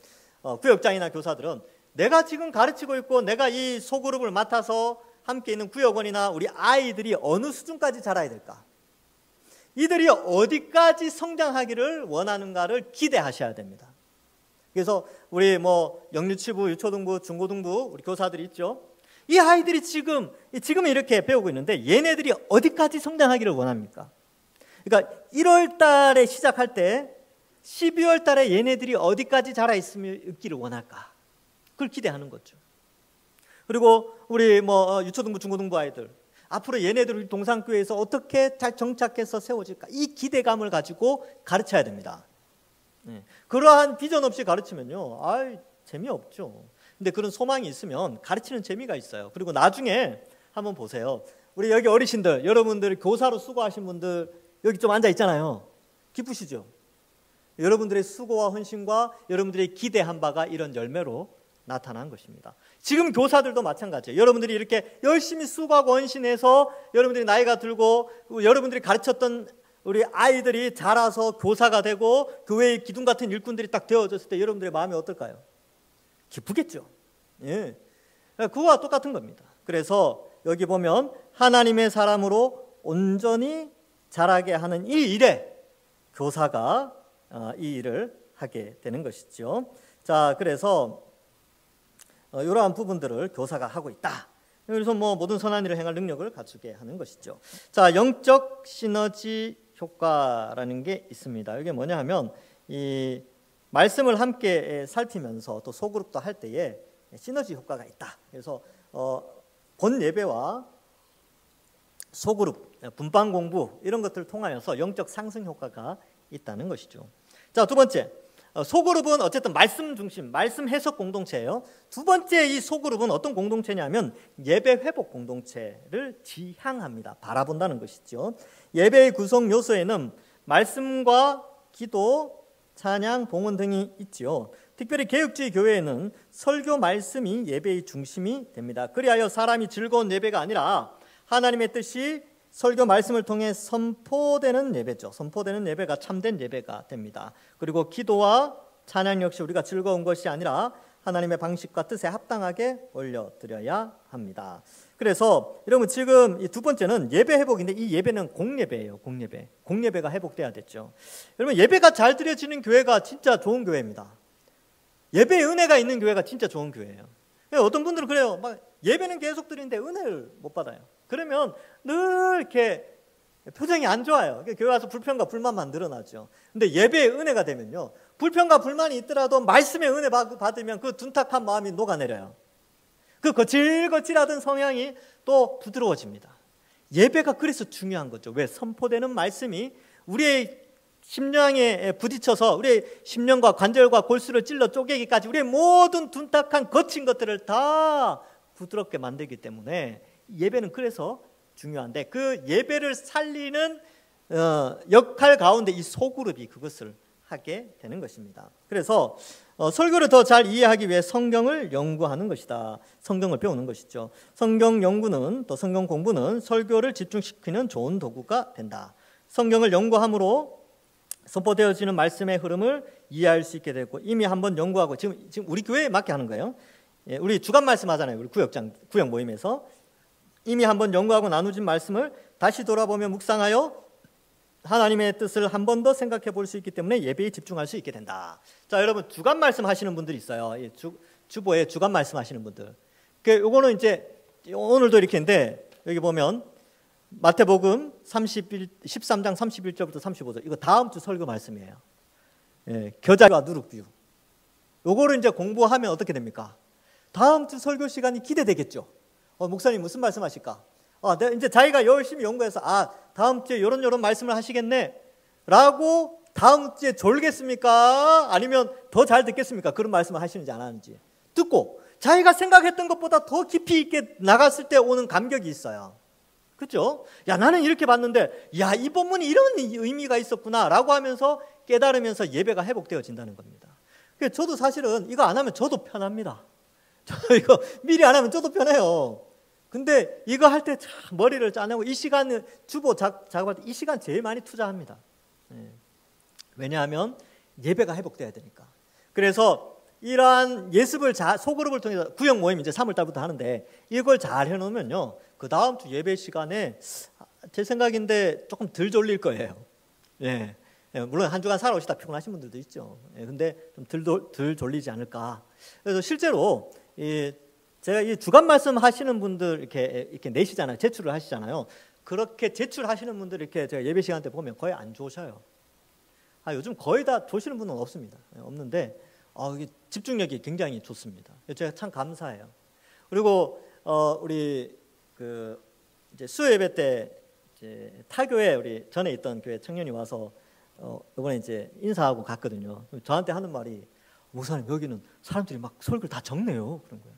구역장이나 교사들은 내가 지금 가르치고 있고 내가 이 소그룹을 맡아서 함께 있는 구역원이나 우리 아이들이 어느 수준까지 자라야 될까? 이들이 어디까지 성장하기를 원하는가를 기대하셔야 됩니다. 그래서 우리 영유치부, 유초등부, 중고등부 우리 교사들이 있죠. 이 아이들이 지금 이렇게 배우고 있는데 얘네들이 어디까지 성장하기를 원합니까? 그러니까 1월 달에 시작할 때 12월 달에 얘네들이 어디까지 자라 있기를 원할까? 그걸 기대하는 거죠. 그리고 우리 유초등부, 중고등부 아이들 앞으로 얘네들 우리 동산교회에서 어떻게 잘 정착해서 세워질까? 이 기대감을 가지고 가르쳐야 됩니다. 그러한 비전 없이 가르치면요, 재미없죠. 근데 그런 소망이 있으면 가르치는 재미가 있어요. 그리고 나중에 한번 보세요. 우리 여기 어르신들, 여러분들 교사로 수고하신 분들 여기 좀 앉아 있잖아요. 기쁘시죠? 여러분들의 수고와 헌신과 여러분들의 기대한 바가 이런 열매로 나타난 것입니다. 지금 교사들도 마찬가지예요. 여러분들이 이렇게 열심히 수고하고 헌신해서 여러분들이 나이가 들고 여러분들이 가르쳤던 우리 아이들이 자라서 교사가 되고 교회의 기둥 같은 일꾼들이 딱 되어졌을 때 여러분들의 마음이 어떨까요? 기쁘겠죠. 예. 그거와 똑같은 겁니다. 그래서 여기 보면 하나님의 사람으로 온전히 자라게 하는 이 일에 교사가 이 일을 하게 되는 것이죠. 자, 그래서 이러한 부분들을 교사가 하고 있다. 그래서 모든 선한 일을 행할 능력을 갖추게 하는 것이죠. 자, 영적 시너지 효과라는 게 있습니다. 이게 뭐냐 하면 이 말씀을 함께 살피면서 또 소그룹도 할 때에 시너지 효과가 있다. 그래서 본 예배와 소그룹, 분방 공부 이런 것들을 통하여서 영적 상승 효과가 있다는 것이죠. 자, 두 번째, 소그룹은 어쨌든 말씀 중심, 말씀 해석 공동체예요. 두 번째 이 소그룹은 어떤 공동체냐면 예배 회복 공동체를 지향합니다. 바라본다는 것이죠. 예배의 구성 요소에는 말씀과 기도, 찬양, 봉헌 등이 있죠. 특별히 개혁주의 교회에는 설교 말씀이 예배의 중심이 됩니다. 그리하여 사람이 즐거운 예배가 아니라 하나님의 뜻이 설교 말씀을 통해 선포되는 예배죠. 선포되는 예배가 참된 예배가 됩니다. 그리고 기도와 찬양 역시 우리가 즐거운 것이 아니라 하나님의 방식과 뜻에 합당하게 올려드려야 합니다. 그래서 여러분 지금 이 두 번째는 예배 회복인데 이 예배는 공예배예요. 공예배. 공예배가 회복돼야 됐죠. 여러분 예배가 잘 드려지는 교회가 진짜 좋은 교회입니다. 예배에 은혜가 있는 교회가 진짜 좋은 교회예요. 어떤 분들은 그래요. 막 예배는 계속 드리는데 은혜를 못 받아요. 그러면 늘 이렇게 표정이 안 좋아요. 교회 와서 불평과 불만만 늘어나죠. 근데 예배에 은혜가 되면요, 불평과 불만이 있더라도 말씀의 은혜 받으면 그 둔탁한 마음이 녹아내려요. 그 거칠거칠하던 성향이 또 부드러워집니다. 예배가 그래서 중요한 거죠. 왜? 선포되는 말씀이 우리의 심령에 부딪혀서 우리의 심령과 관절과 골수를 찔러 쪼개기까지 우리의 모든 둔탁한 거친 것들을 다 부드럽게 만들기 때문에 예배는 그래서 중요한데 그 예배를 살리는 역할 가운데 이 소그룹이 그것을 하게 되는 것입니다. 그래서 설교를 더 잘 이해하기 위해 성경을 연구하는 것이다. 성경을 배우는 것이죠. 성경 연구는 또 성경 공부는 설교를 집중시키는 좋은 도구가 된다. 성경을 연구함으로 선포되어지는 말씀의 흐름을 이해할 수 있게 되고 이미 한번 연구하고 지금 우리 교회에 맞게 하는 거예요. 우리 주간 말씀 하잖아요. 우리 구역 모임에서 이미 한번 연구하고 나누진 말씀을 다시 돌아보며 묵상하여 하나님의 뜻을 한 번 더 생각해 볼 수 있기 때문에 예배에 집중할 수 있게 된다. 자, 여러분 주간 말씀 하시는 분들이 있어요. 주보에 주간 말씀 하시는 분들. 요거는 이제 오늘도 이렇게인데 여기 보면 마태복음 13장 31절부터 35절 이거 다음 주 설교 말씀이에요. 겨자와 누룩뷰. 요거를 이제 공부하면 어떻게 됩니까? 다음 주 설교 시간이 기대되겠죠. 목사님 무슨 말씀하실까? 이제 자기가 열심히 연구해서 다음 주에 요런 말씀을 하시겠네 라고 다음 주에 졸겠습니까? 아니면 더 잘 듣겠습니까? 그런 말씀을 하시는지 안 하는지 듣고 자기가 생각했던 것보다 더 깊이 있게 나갔을 때 오는 감격이 있어요. 그렇죠? 야, 나는 이렇게 봤는데 야, 이 본문이 이런 의미가 있었구나 라고 하면서 깨달으면서 예배가 회복되어진다는 겁니다. 저도 사실은 이거 안 하면 저도 편합니다. 이거 미리 안 하면 저도 편해요. 근데 이거 할 때 참 머리를 짜내고 이 시간을 주보 작업할 때 이 시간 제일 많이 투자합니다. 왜냐하면 예배가 회복돼야 되니까. 그래서 이러한 예습을 소그룹을 통해서 구역 모임 이제 3월 달부터 하는데 이걸 잘 해놓으면요 그 다음 주 예배 시간에 제 생각인데 조금 덜 졸릴 거예요. 물론 한 주간 살아오시다 피곤하신 분들도 있죠. 근데 좀 덜 졸리지 않을까. 그래서 실제로 제가 이 주간 말씀 하시는 분들 이렇게 내시잖아요. 제출을 하시잖아요. 그렇게 제출하시는 분들 이렇게 제가 예배 시간 때 보면 거의 안 좋으셔요. 요즘 거의 다 좋으시는 분은 없습니다. 없는데 이게 집중력이 굉장히 좋습니다. 제가 참 감사해요. 그리고 우리 이제 수요 예배 때 이제 타교에 우리 전에 있던 교회 청년이 와서 이번에 이제 인사하고 갔거든요. 저한테 하는 말이 목사님 여기는 사람들이 막 설교를 다 적네요. 그런 거예요.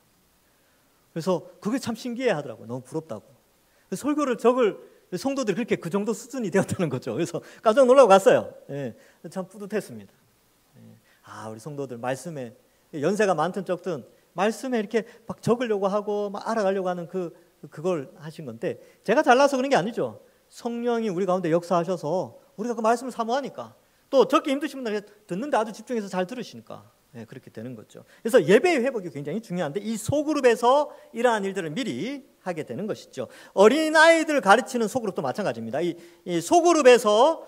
그래서 그게 참 신기해 하더라고요. 너무 부럽다고. 설교를 적을 성도들이 그렇게 그 정도 수준이 되었다는 거죠. 그래서 깜짝 놀라고 갔어요. 참 뿌듯했습니다. 우리 성도들 말씀에 연세가 많든 적든 말씀에 이렇게 막 적으려고 하고 막 알아가려고 하는 그걸 하신 건데 제가 잘나서 그런 게 아니죠. 성령이 우리 가운데 역사하셔서 우리가 그 말씀을 사모하니까, 또 적기 힘드신 분들 듣는데 아주 집중해서 잘 들으시니까 그렇게 되는 거죠. 그래서 예배의 회복이 굉장히 중요한데 이 소그룹에서 이러한 일들을 미리 하게 되는 것이죠. 어린아이들 가르치는 소그룹도 마찬가지입니다. 이 소그룹에서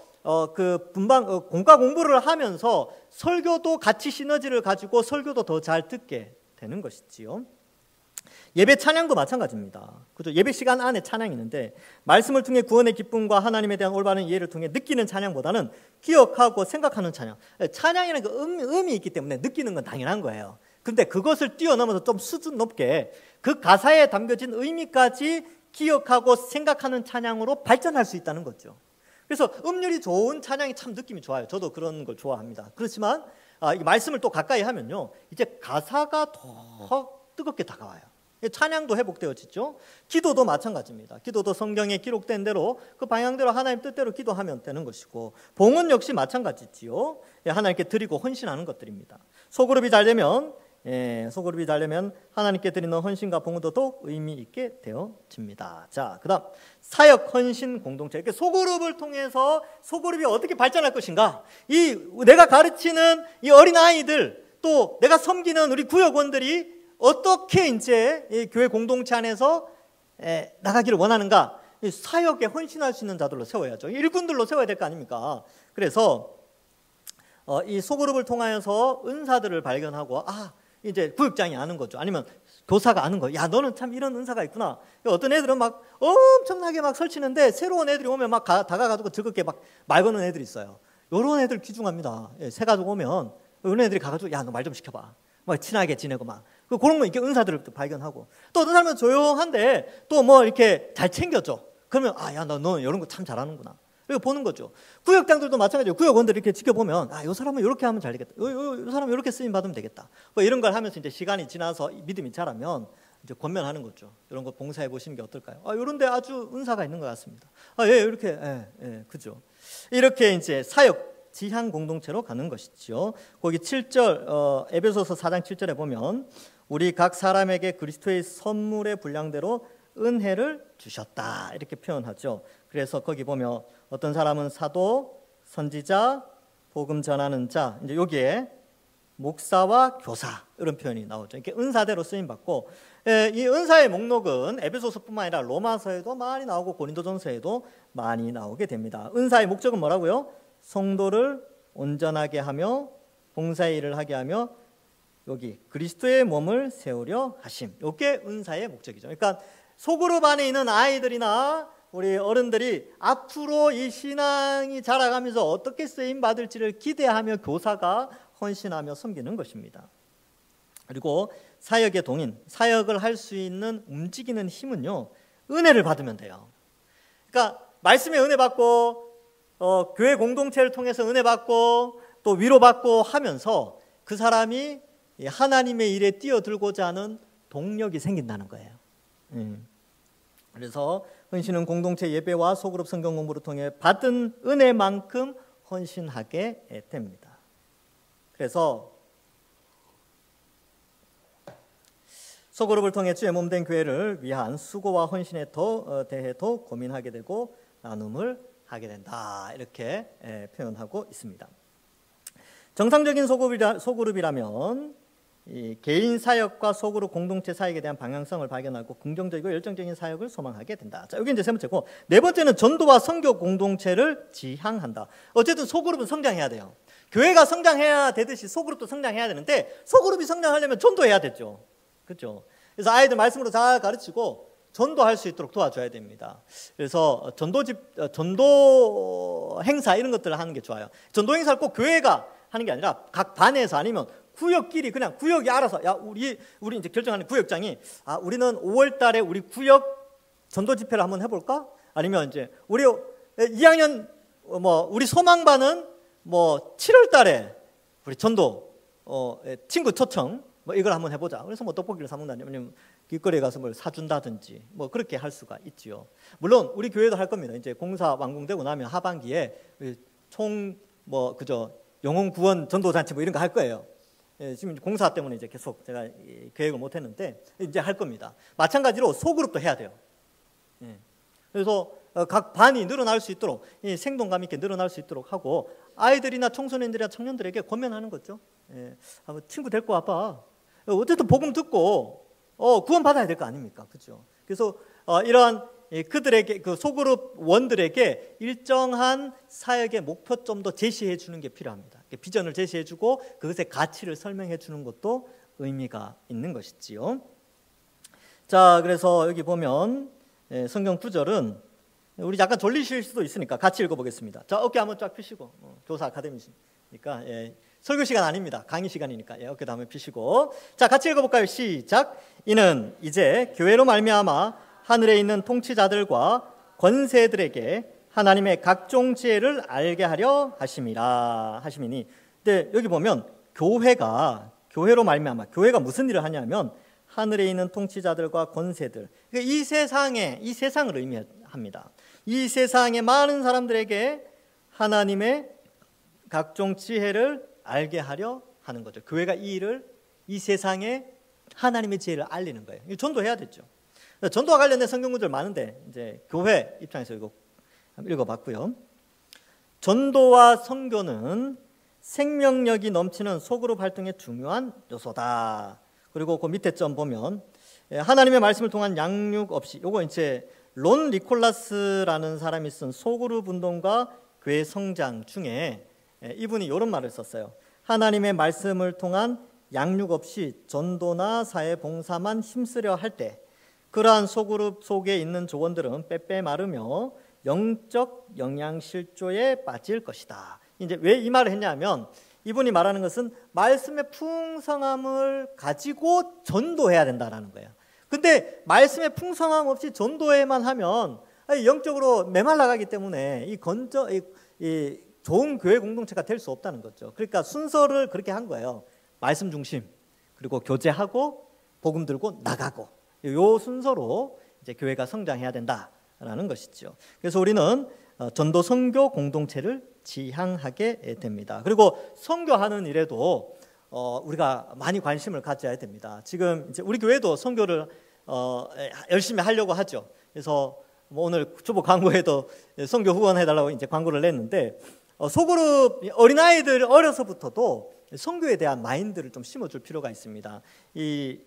그 분방 공과 공부를 하면서 설교도 같이 시너지를 가지고 설교도 더 잘 듣게 되는 것이지요. 예배 찬양도 마찬가지입니다. 그죠? 예배 시간 안에 찬양이 있는데 말씀을 통해 구원의 기쁨과 하나님에 대한 올바른 이해를 통해 느끼는 찬양보다는 기억하고 생각하는 찬양. 찬양이라는 그 의미 있기 때문에 느끼는 건 당연한 거예요. 근데 그것을 뛰어넘어서 좀 수준 높게 그 가사에 담겨진 의미까지 기억하고 생각하는 찬양으로 발전할 수 있다는 거죠. 그래서 음률이 좋은 찬양이 참 느낌이 좋아요. 저도 그런 걸 좋아합니다. 그렇지만 이 말씀을 또 가까이 하면요, 이제 가사가 더 뜨겁게 다가와요. 찬양도 회복되어지죠. 기도도 마찬가지입니다. 기도도 성경에 기록된 대로 그 방향대로 하나님 뜻대로 기도하면 되는 것이고, 봉헌 역시 마찬가지지요. 하나님께 드리고 헌신하는 것들입니다. 소그룹이 잘 되면 하나님께 드리는 헌신과 봉헌도 더욱 의미 있게 되어집니다. 자, 그다음 사역 헌신 공동체. 이렇게 소그룹을 통해서 소그룹이 어떻게 발전할 것인가? 내가 가르치는 이 어린 아이들, 또 내가 섬기는 우리 구역원들이 어떻게 이제 이 교회 공동체 안에서 나가기를 원하는가? 이 사역에 헌신할 수 있는 자들로 세워야죠. 일꾼들로 세워야 될 거 아닙니까? 그래서 이 소그룹을 통하여서 은사들을 발견하고, 이제 구역장이 아는 거죠. 아니면 교사가 아는 거예요. 야, 너는 참 이런 은사가 있구나. 어떤 애들은 막 엄청나게 막 설치는데 새로운 애들이 오면 막 다가가지고 즐겁게 막 말 거는 애들이 있어요. 이런 애들 귀중합니다. 새 가지고 오면 이런 애들이 가가지고 야, 너 말 좀 시켜봐. 막 친하게 지내고 막. 그런 거 이렇게 은사들을 발견하고, 또 어떤 사람은 조용한데 또 뭐 이렇게 잘 챙겨줘. 그러면 야, 너는 이런 거 참 잘하는구나. 이거 보는 거죠. 구역장들도 마찬가지예요. 구역원들 이렇게 지켜보면 이 사람은 이렇게 하면 잘 되겠다. 이 사람은 이렇게 쓰임 받으면 되겠다. 뭐 이런 걸 하면서 이제 시간이 지나서 믿음이 자라면 이제 권면하는 거죠. 이런 거 봉사해 보시는 게 어떨까요? 이런데 아주 은사가 있는 것 같습니다. 이렇게 그죠. 이렇게 이제 사역 지향 공동체로 가는 것이죠. 거기 7절 에베소서 4장 7절에 보면 우리 각 사람에게 그리스도의 선물의 분량대로 은혜를 주셨다 이렇게 표현하죠. 그래서 거기 보면 어떤 사람은 사도, 선지자, 복음 전하는 자, 이제 여기에 목사와 교사 이런 표현이 나오죠. 이렇게 은사대로 쓰임 받고, 이 은사의 목록은 에베소서뿐만 아니라 로마서에도 많이 나오고 고린도전서에도 많이 나오게 됩니다. 은사의 목적은 뭐라고요? 성도를 온전하게 하며 봉사의 일을 하게 하며 여기 그리스도의 몸을 세우려 하심. 이게 은사의 목적이죠. 그러니까 소그룹 안에 있는 아이들이나 우리 어른들이 앞으로 이 신앙이 자라가면서 어떻게 쓰임 받을지를 기대하며 교사가 헌신하며 섬기는 것입니다. 그리고 사역의 동인, 사역을 할 수 있는 움직이는 힘은요, 은혜를 받으면 돼요. 그러니까 말씀에 은혜 받고 교회 공동체를 통해서 은혜 받고 또 위로받고 하면서 그 사람이 하나님의 일에 뛰어들고자 하는 동력이 생긴다는 거예요. 그래서 헌신은 공동체 예배와 소그룹 성경 공부를 통해 받은 은혜만큼 헌신하게 됩니다. 그래서 소그룹을 통해 주의 몸된 교회를 위한 수고와 헌신에 대해 더 고민하게 되고 나눔을 하게 된다 이렇게 표현하고 있습니다. 정상적인 소그룹이라면 이 개인 사역과 소그룹 공동체 사역에 대한 방향성을 발견하고 긍정적이고 열정적인 사역을 소망하게 된다. 자, 여기 이제 세 번째고, 네 번째는 전도와 선교 공동체를 지향한다. 어쨌든 소그룹은 성장해야 돼요. 교회가 성장해야 되듯이 소그룹도 성장해야 되는데 전도grup이 성장하려면 전도해야 되죠. 그렇죠? 그래서 아이들 말씀으로 잘 가르치고 전도할 수 있도록 도와줘야 됩니다. 그래서 전도 행사 이런 것들을 하는 게 좋아요. 전도 행사를 꼭 교회가 하는 게 아니라 각 반에서 아니면 구역끼리 그냥 구역이 알아서, 야, 우리 이제 결정하는 구역장이, 우리는 5월 달에 우리 구역 전도 집회를 한번 해볼까? 아니면 이제 우리 2학년 우리 소망반은 7월 달에 우리 전도 친구 초청 이걸 한번 해보자. 그래서 떡볶이를 사먹는다든지 아니면 길거리에 가서 뭘 사준다든지 그렇게 할 수가 있지요. 물론 우리 교회도 할 겁니다. 이제 공사 완공되고 나면 하반기에 영혼 구원 전도 잔치 이런 거 할 거예요. 지금 공사 때문에 이제 계속 제가 계획을 못 했는데 이제 할 겁니다. 마찬가지로 소그룹도 해야 돼요. 그래서 각 반이 늘어날 수 있도록 이 생동감 있게 늘어날 수 있도록 하고 아이들이나 청소년들이나 청년들에게 권면하는 거죠. 한번 친구 데리고 와봐. 어쨌든 복음 듣고 구원 받아야 될 거 아닙니까? 그렇죠? 그래서 이러한 그들에게 그 소그룹 원들에게 일정한 사역의 목표점도 제시해 주는 게 필요합니다. 비전을 제시해 주고 그것의 가치를 설명해 주는 것도 의미가 있는 것이지요. 자, 그래서 여기 보면 성경 구절은 우리 약간 졸리실 수도 있으니까 같이 읽어보겠습니다. 자, 어깨 한번 쫙 펴시고 교사 아카데미시니까 설교 시간 아닙니다. 강의 시간이니까 어깨도 한번 펴시고 자, 같이 읽어볼까요? 시작. 이는 이제 교회로 말미암아 하늘에 있는 통치자들과 권세들에게 하나님의 각종 지혜를 알게 하려 하심이니. 근데 여기 보면 교회로 말미암아 교회가 무슨 일을 하냐면 하늘에 있는 통치자들과 권세들, 이 세상을 의미합니다. 이 세상의 많은 사람들에게 하나님의 각종 지혜를 알게 하려 하는 거죠. 교회가 이 세상에 하나님의 지혜를 알리는 거예요. 전도해야 되죠. 전도와 관련된 성경 구절 많은데 이제 교회 입장에서 이거 한번 읽어봤고요. 전도와 선교는 생명력이 넘치는 소그룹 활동의 중요한 요소다. 그리고 그 밑에 점 보면 하나님의 말씀을 통한 양육 없이, 요거 이제 론 니콜라스라는 사람이 쓴 소그룹 운동과 교회 성장 중에 이분이 이런 말을 썼어요. 하나님의 말씀을 통한 양육 없이 전도나 사회 봉사만 힘쓰려 할 때 그러한 소그룹 속에 있는 조원들은 빼빼 마르며 영적 영양실조에 빠질 것이다. 이제 왜 이 말을 했냐면 이분이 말하는 것은 말씀의 풍성함을 가지고 전도해야 된다라는 거예요. 근데 말씀의 풍성함 없이 전도에만 하면 영적으로 메말라가기 때문에 이 좋은 교회 공동체가 될 수 없다는 거죠. 그러니까 순서를 그렇게 한 거예요. 말씀 중심, 그리고 교제하고 복음 들고 나가고, 요 순서로 이제 교회가 성장해야 된다라는 것이죠. 그래서 우리는 전도 선교 공동체를 지향하게 됩니다. 그리고 선교하는 일에도 우리가 많이 관심을 가져야 됩니다. 지금 이제 우리 교회도 선교를 열심히 하려고 하죠. 그래서 뭐 오늘 초보 광고에도 선교 후원해달라고 이제 광고를 냈는데 소그룹 어린아이들 어려서부터도 선교에 대한 마인드를 좀 심어줄 필요가 있습니다. 이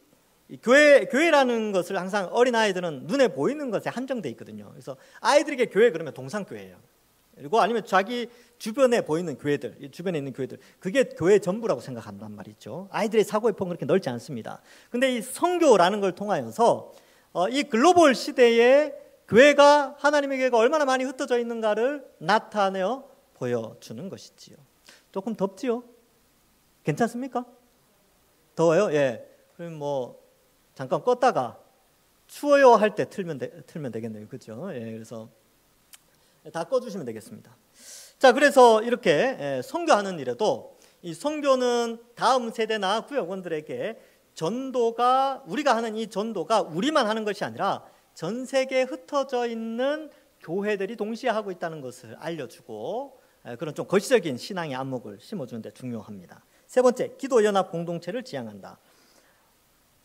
교회라는 것을 항상 어린아이들은 눈에 보이는 것에 한정돼 있거든요. 그래서 아이들에게 교회 그러면 동상교회예요. 그리고 아니면 자기 주변에 보이는 교회들, 주변에 있는 교회들, 그게 교회 전부라고 생각한단 말이죠. 아이들의 사고의 폭은 그렇게 넓지 않습니다. 근데 이 선교라는 걸 통하여서 이 글로벌 시대에 교회가, 하나님의 교회가 얼마나 많이 흩어져 있는가를 나타내어 보여주는 것이지요. 조금 덥지요? 괜찮습니까? 더워요? 예. 그럼 뭐 잠깐 껐다가 추워요 할 때 틀면 되겠네요. 그렇죠? 예. 그래서 다 꺼주시면 되겠습니다. 자, 그래서 이렇게 선교하는 일에도 이 선교는 다음 세대나 구역원들에게 전도가, 우리가 하는 이 전도가 우리만 하는 것이 아니라 전 세계에 흩어져 있는 교회들이 동시에 하고 있다는 것을 알려주고 그런 좀 거시적인 신앙의 안목을 심어주는 데 중요합니다. 세 번째, 기도연합 공동체를 지향한다.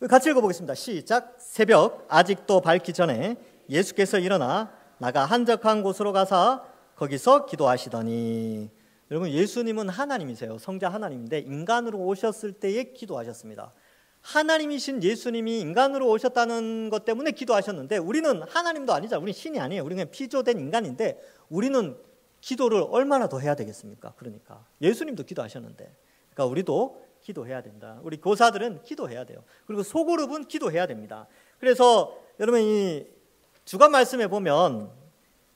같이 읽어보겠습니다. 시작. 새벽 아직도 밝기 전에 예수께서 일어나 나가 한적한 곳으로 가사 거기서 기도하시더니. 여러분, 예수님은 하나님이세요. 성자 하나님인데 인간으로 오셨을 때에 기도하셨습니다. 하나님이신 예수님이 인간으로 오셨다는 것 때문에 기도하셨는데 우리는 하나님도 아니잖아요. 우리는 신이 아니에요. 우리는 그냥 피조된 인간인데 우리는 기도를 얼마나 더 해야 되겠습니까? 그러니까 예수님도 기도하셨는데, 그러니까 우리도 기도해야 된다. 우리 교사들은 기도해야 돼요. 그리고 소그룹은 기도해야 됩니다. 그래서 여러분, 이 주간 말씀에 보면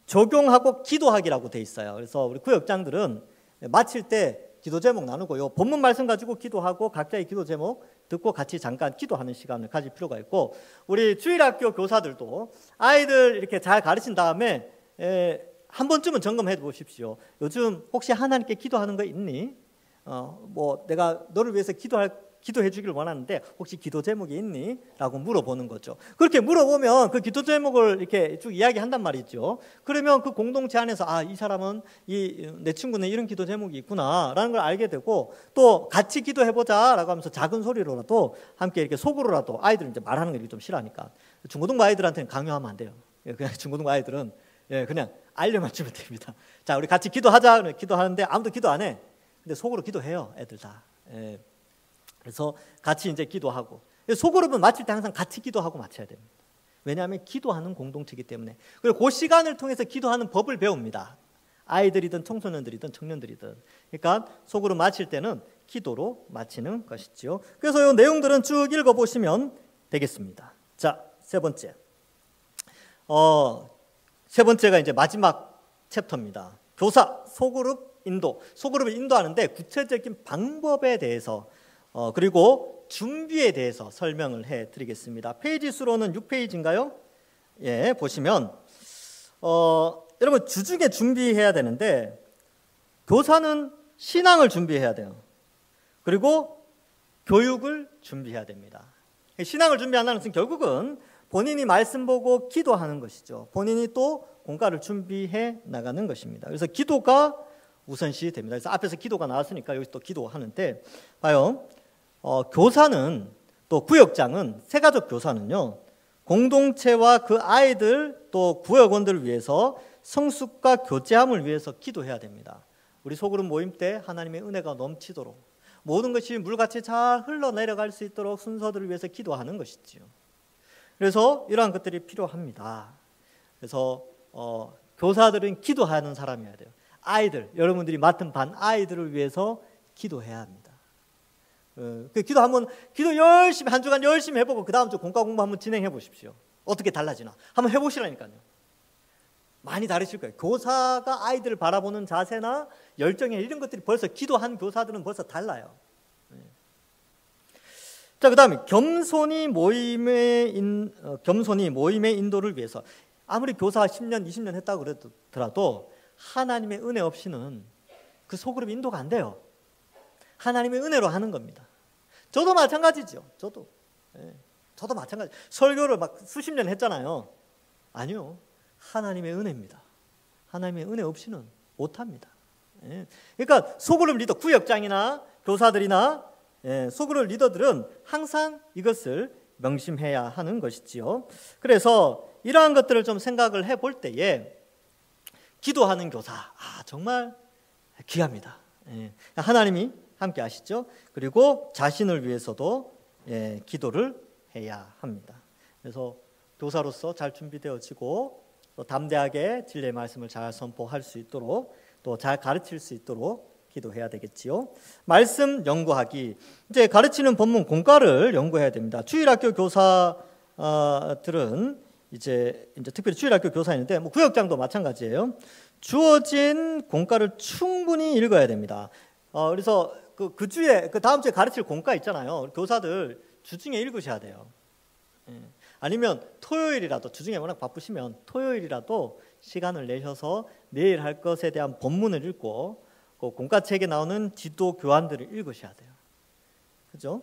적용하고 기도하기라고 돼 있어요. 그래서 우리 구역장들은 마칠 때 기도 제목 나누고요, 본문 말씀 가지고 기도하고 각자의 기도 제목 듣고 같이 잠깐 기도하는 시간을 가질 필요가 있고, 우리 주일학교 교사들도 아이들 이렇게 잘 가르친 다음에 한 번쯤은 점검해 보십시오. 요즘 혹시 하나님께 기도하는 거 있니? 뭐 내가 너를 위해서 기도해 주기를 원하는데 혹시 기도 제목이 있니? 라고 물어보는 거죠. 그렇게 물어보면 그 기도 제목을 이렇게 쭉 이야기한단 말이죠. 그러면 그 공동체 안에서 이 사람은, 내 친구는 이런 기도 제목이 있구나 라는 걸 알게 되고, 또 같이 기도해보자 라고 하면서 작은 소리로라도 함께 이렇게 속으로라도, 아이들은 이제 말하는 걸 좀 싫어하니까 중고등부 아이들한테는 강요하면 안 돼요. 그냥 중고등부 아이들은 예, 그냥 알려만 주면 됩니다. 자, 우리 같이 기도하자. 기도하는데 아무도 기도 안 해. 근데 속으로 기도해요, 애들 다. 예. 그래서 같이 이제 기도하고, 소그룹은 마칠 때 항상 같이 기도하고 마쳐야 됩니다. 왜냐하면 기도하는 공동체이기 때문에. 그리고 그 시간을 통해서 기도하는 법을 배웁니다. 아이들이든 청소년들이든 청년들이든. 그러니까 소그룹 마칠 때는 기도로 마치는 것이지요. 그래서 이 내용들은 쭉 읽어보시면 되겠습니다. 자, 세 번째. 세 번째가 이제 마지막 챕터입니다. 교사, 소그룹 인도. 소그룹을 인도하는데 구체적인 방법에 대해서 그리고 준비에 대해서 설명을 해드리겠습니다. 페이지 수로는 6페이지인가요? 예, 보시면 여러분 주중에 준비해야 되는데 교사는 신앙을 준비해야 돼요. 그리고 교육을 준비해야 됩니다. 신앙을 준비한다는 것은 결국은 본인이 말씀 보고 기도하는 것이죠. 본인이 또 공과를 준비해 나가는 것입니다. 그래서 기도가 우선시 됩니다. 그래서 앞에서 기도가 나왔으니까 여기서 또 기도하는데 봐요. 교사는 또 구역장은 세가족 교사는요. 공동체와 그 아이들 또 구역원들을 위해서 성숙과 교제함을 위해서 기도해야 됩니다. 우리 소그룹 모임 때 하나님의 은혜가 넘치도록 모든 것이 물같이 잘 흘러내려갈 수 있도록 순서들을 위해서 기도하는 것이지요. 그래서 이러한 것들이 필요합니다. 그래서 교사들은 기도하는 사람이어야 돼요. 아이들, 여러분들이 맡은 반 아이들을 위해서 기도해야 합니다. 기도 열심히 한 주간 열심히 해보고 그 다음 주 공과 공부 한번 진행해 보십시오. 어떻게 달라지나 한번 해보시라니까요. 많이 다르실 거예요. 교사가 아이들을 바라보는 자세나 열정이 이런 것들이 벌써 기도한 교사들은 벌써 달라요. 자, 그 다음에 겸손히 모임의 인도를 위해서 아무리 교사 10년, 20년 했다고 그러더라도 하나님의 은혜 없이는 그 소그룹 인도가 안 돼요. 하나님의 은혜로 하는 겁니다. 저도 마찬가지죠. 저도 마찬가지. 설교를 막 수십 년 했잖아요. 아니요. 하나님의 은혜입니다. 하나님의 은혜 없이는 못합니다. 그러니까 소그룹 리더, 구역장이나 교사들이나 소그룹 리더들은 항상 이것을 명심해야 하는 것이지요. 그래서 이러한 것들을 좀 생각을 해볼 때에 기도하는 교사, 정말 귀합니다. 하나님이 함께 하시죠. 그리고 자신을 위해서도 기도를 해야 합니다. 그래서 교사로서 잘 준비되어지고 또 담대하게 진리의 말씀을 잘 선포할 수 있도록 또 잘 가르칠 수 있도록 기도해야 되겠지요. 말씀 연구하기. 이제 가르치는 본문 공과를 연구해야 됩니다. 주일학교 교사들은 이제 특별히 주일학교 교사인데 구역장도 마찬가지예요. 주어진 공과를 충분히 읽어야 됩니다. 그래서 그 주에 그 다음 주에 가르칠 공과 있잖아요. 교사들 주중에 읽으셔야 돼요. 아니면 토요일이라도, 주중에 워낙 바쁘시면 토요일이라도 시간을 내셔서 내일 할 것에 대한 본문을 읽고 그 공과책에 나오는 지도 교환들을 읽으셔야 돼요. 그죠?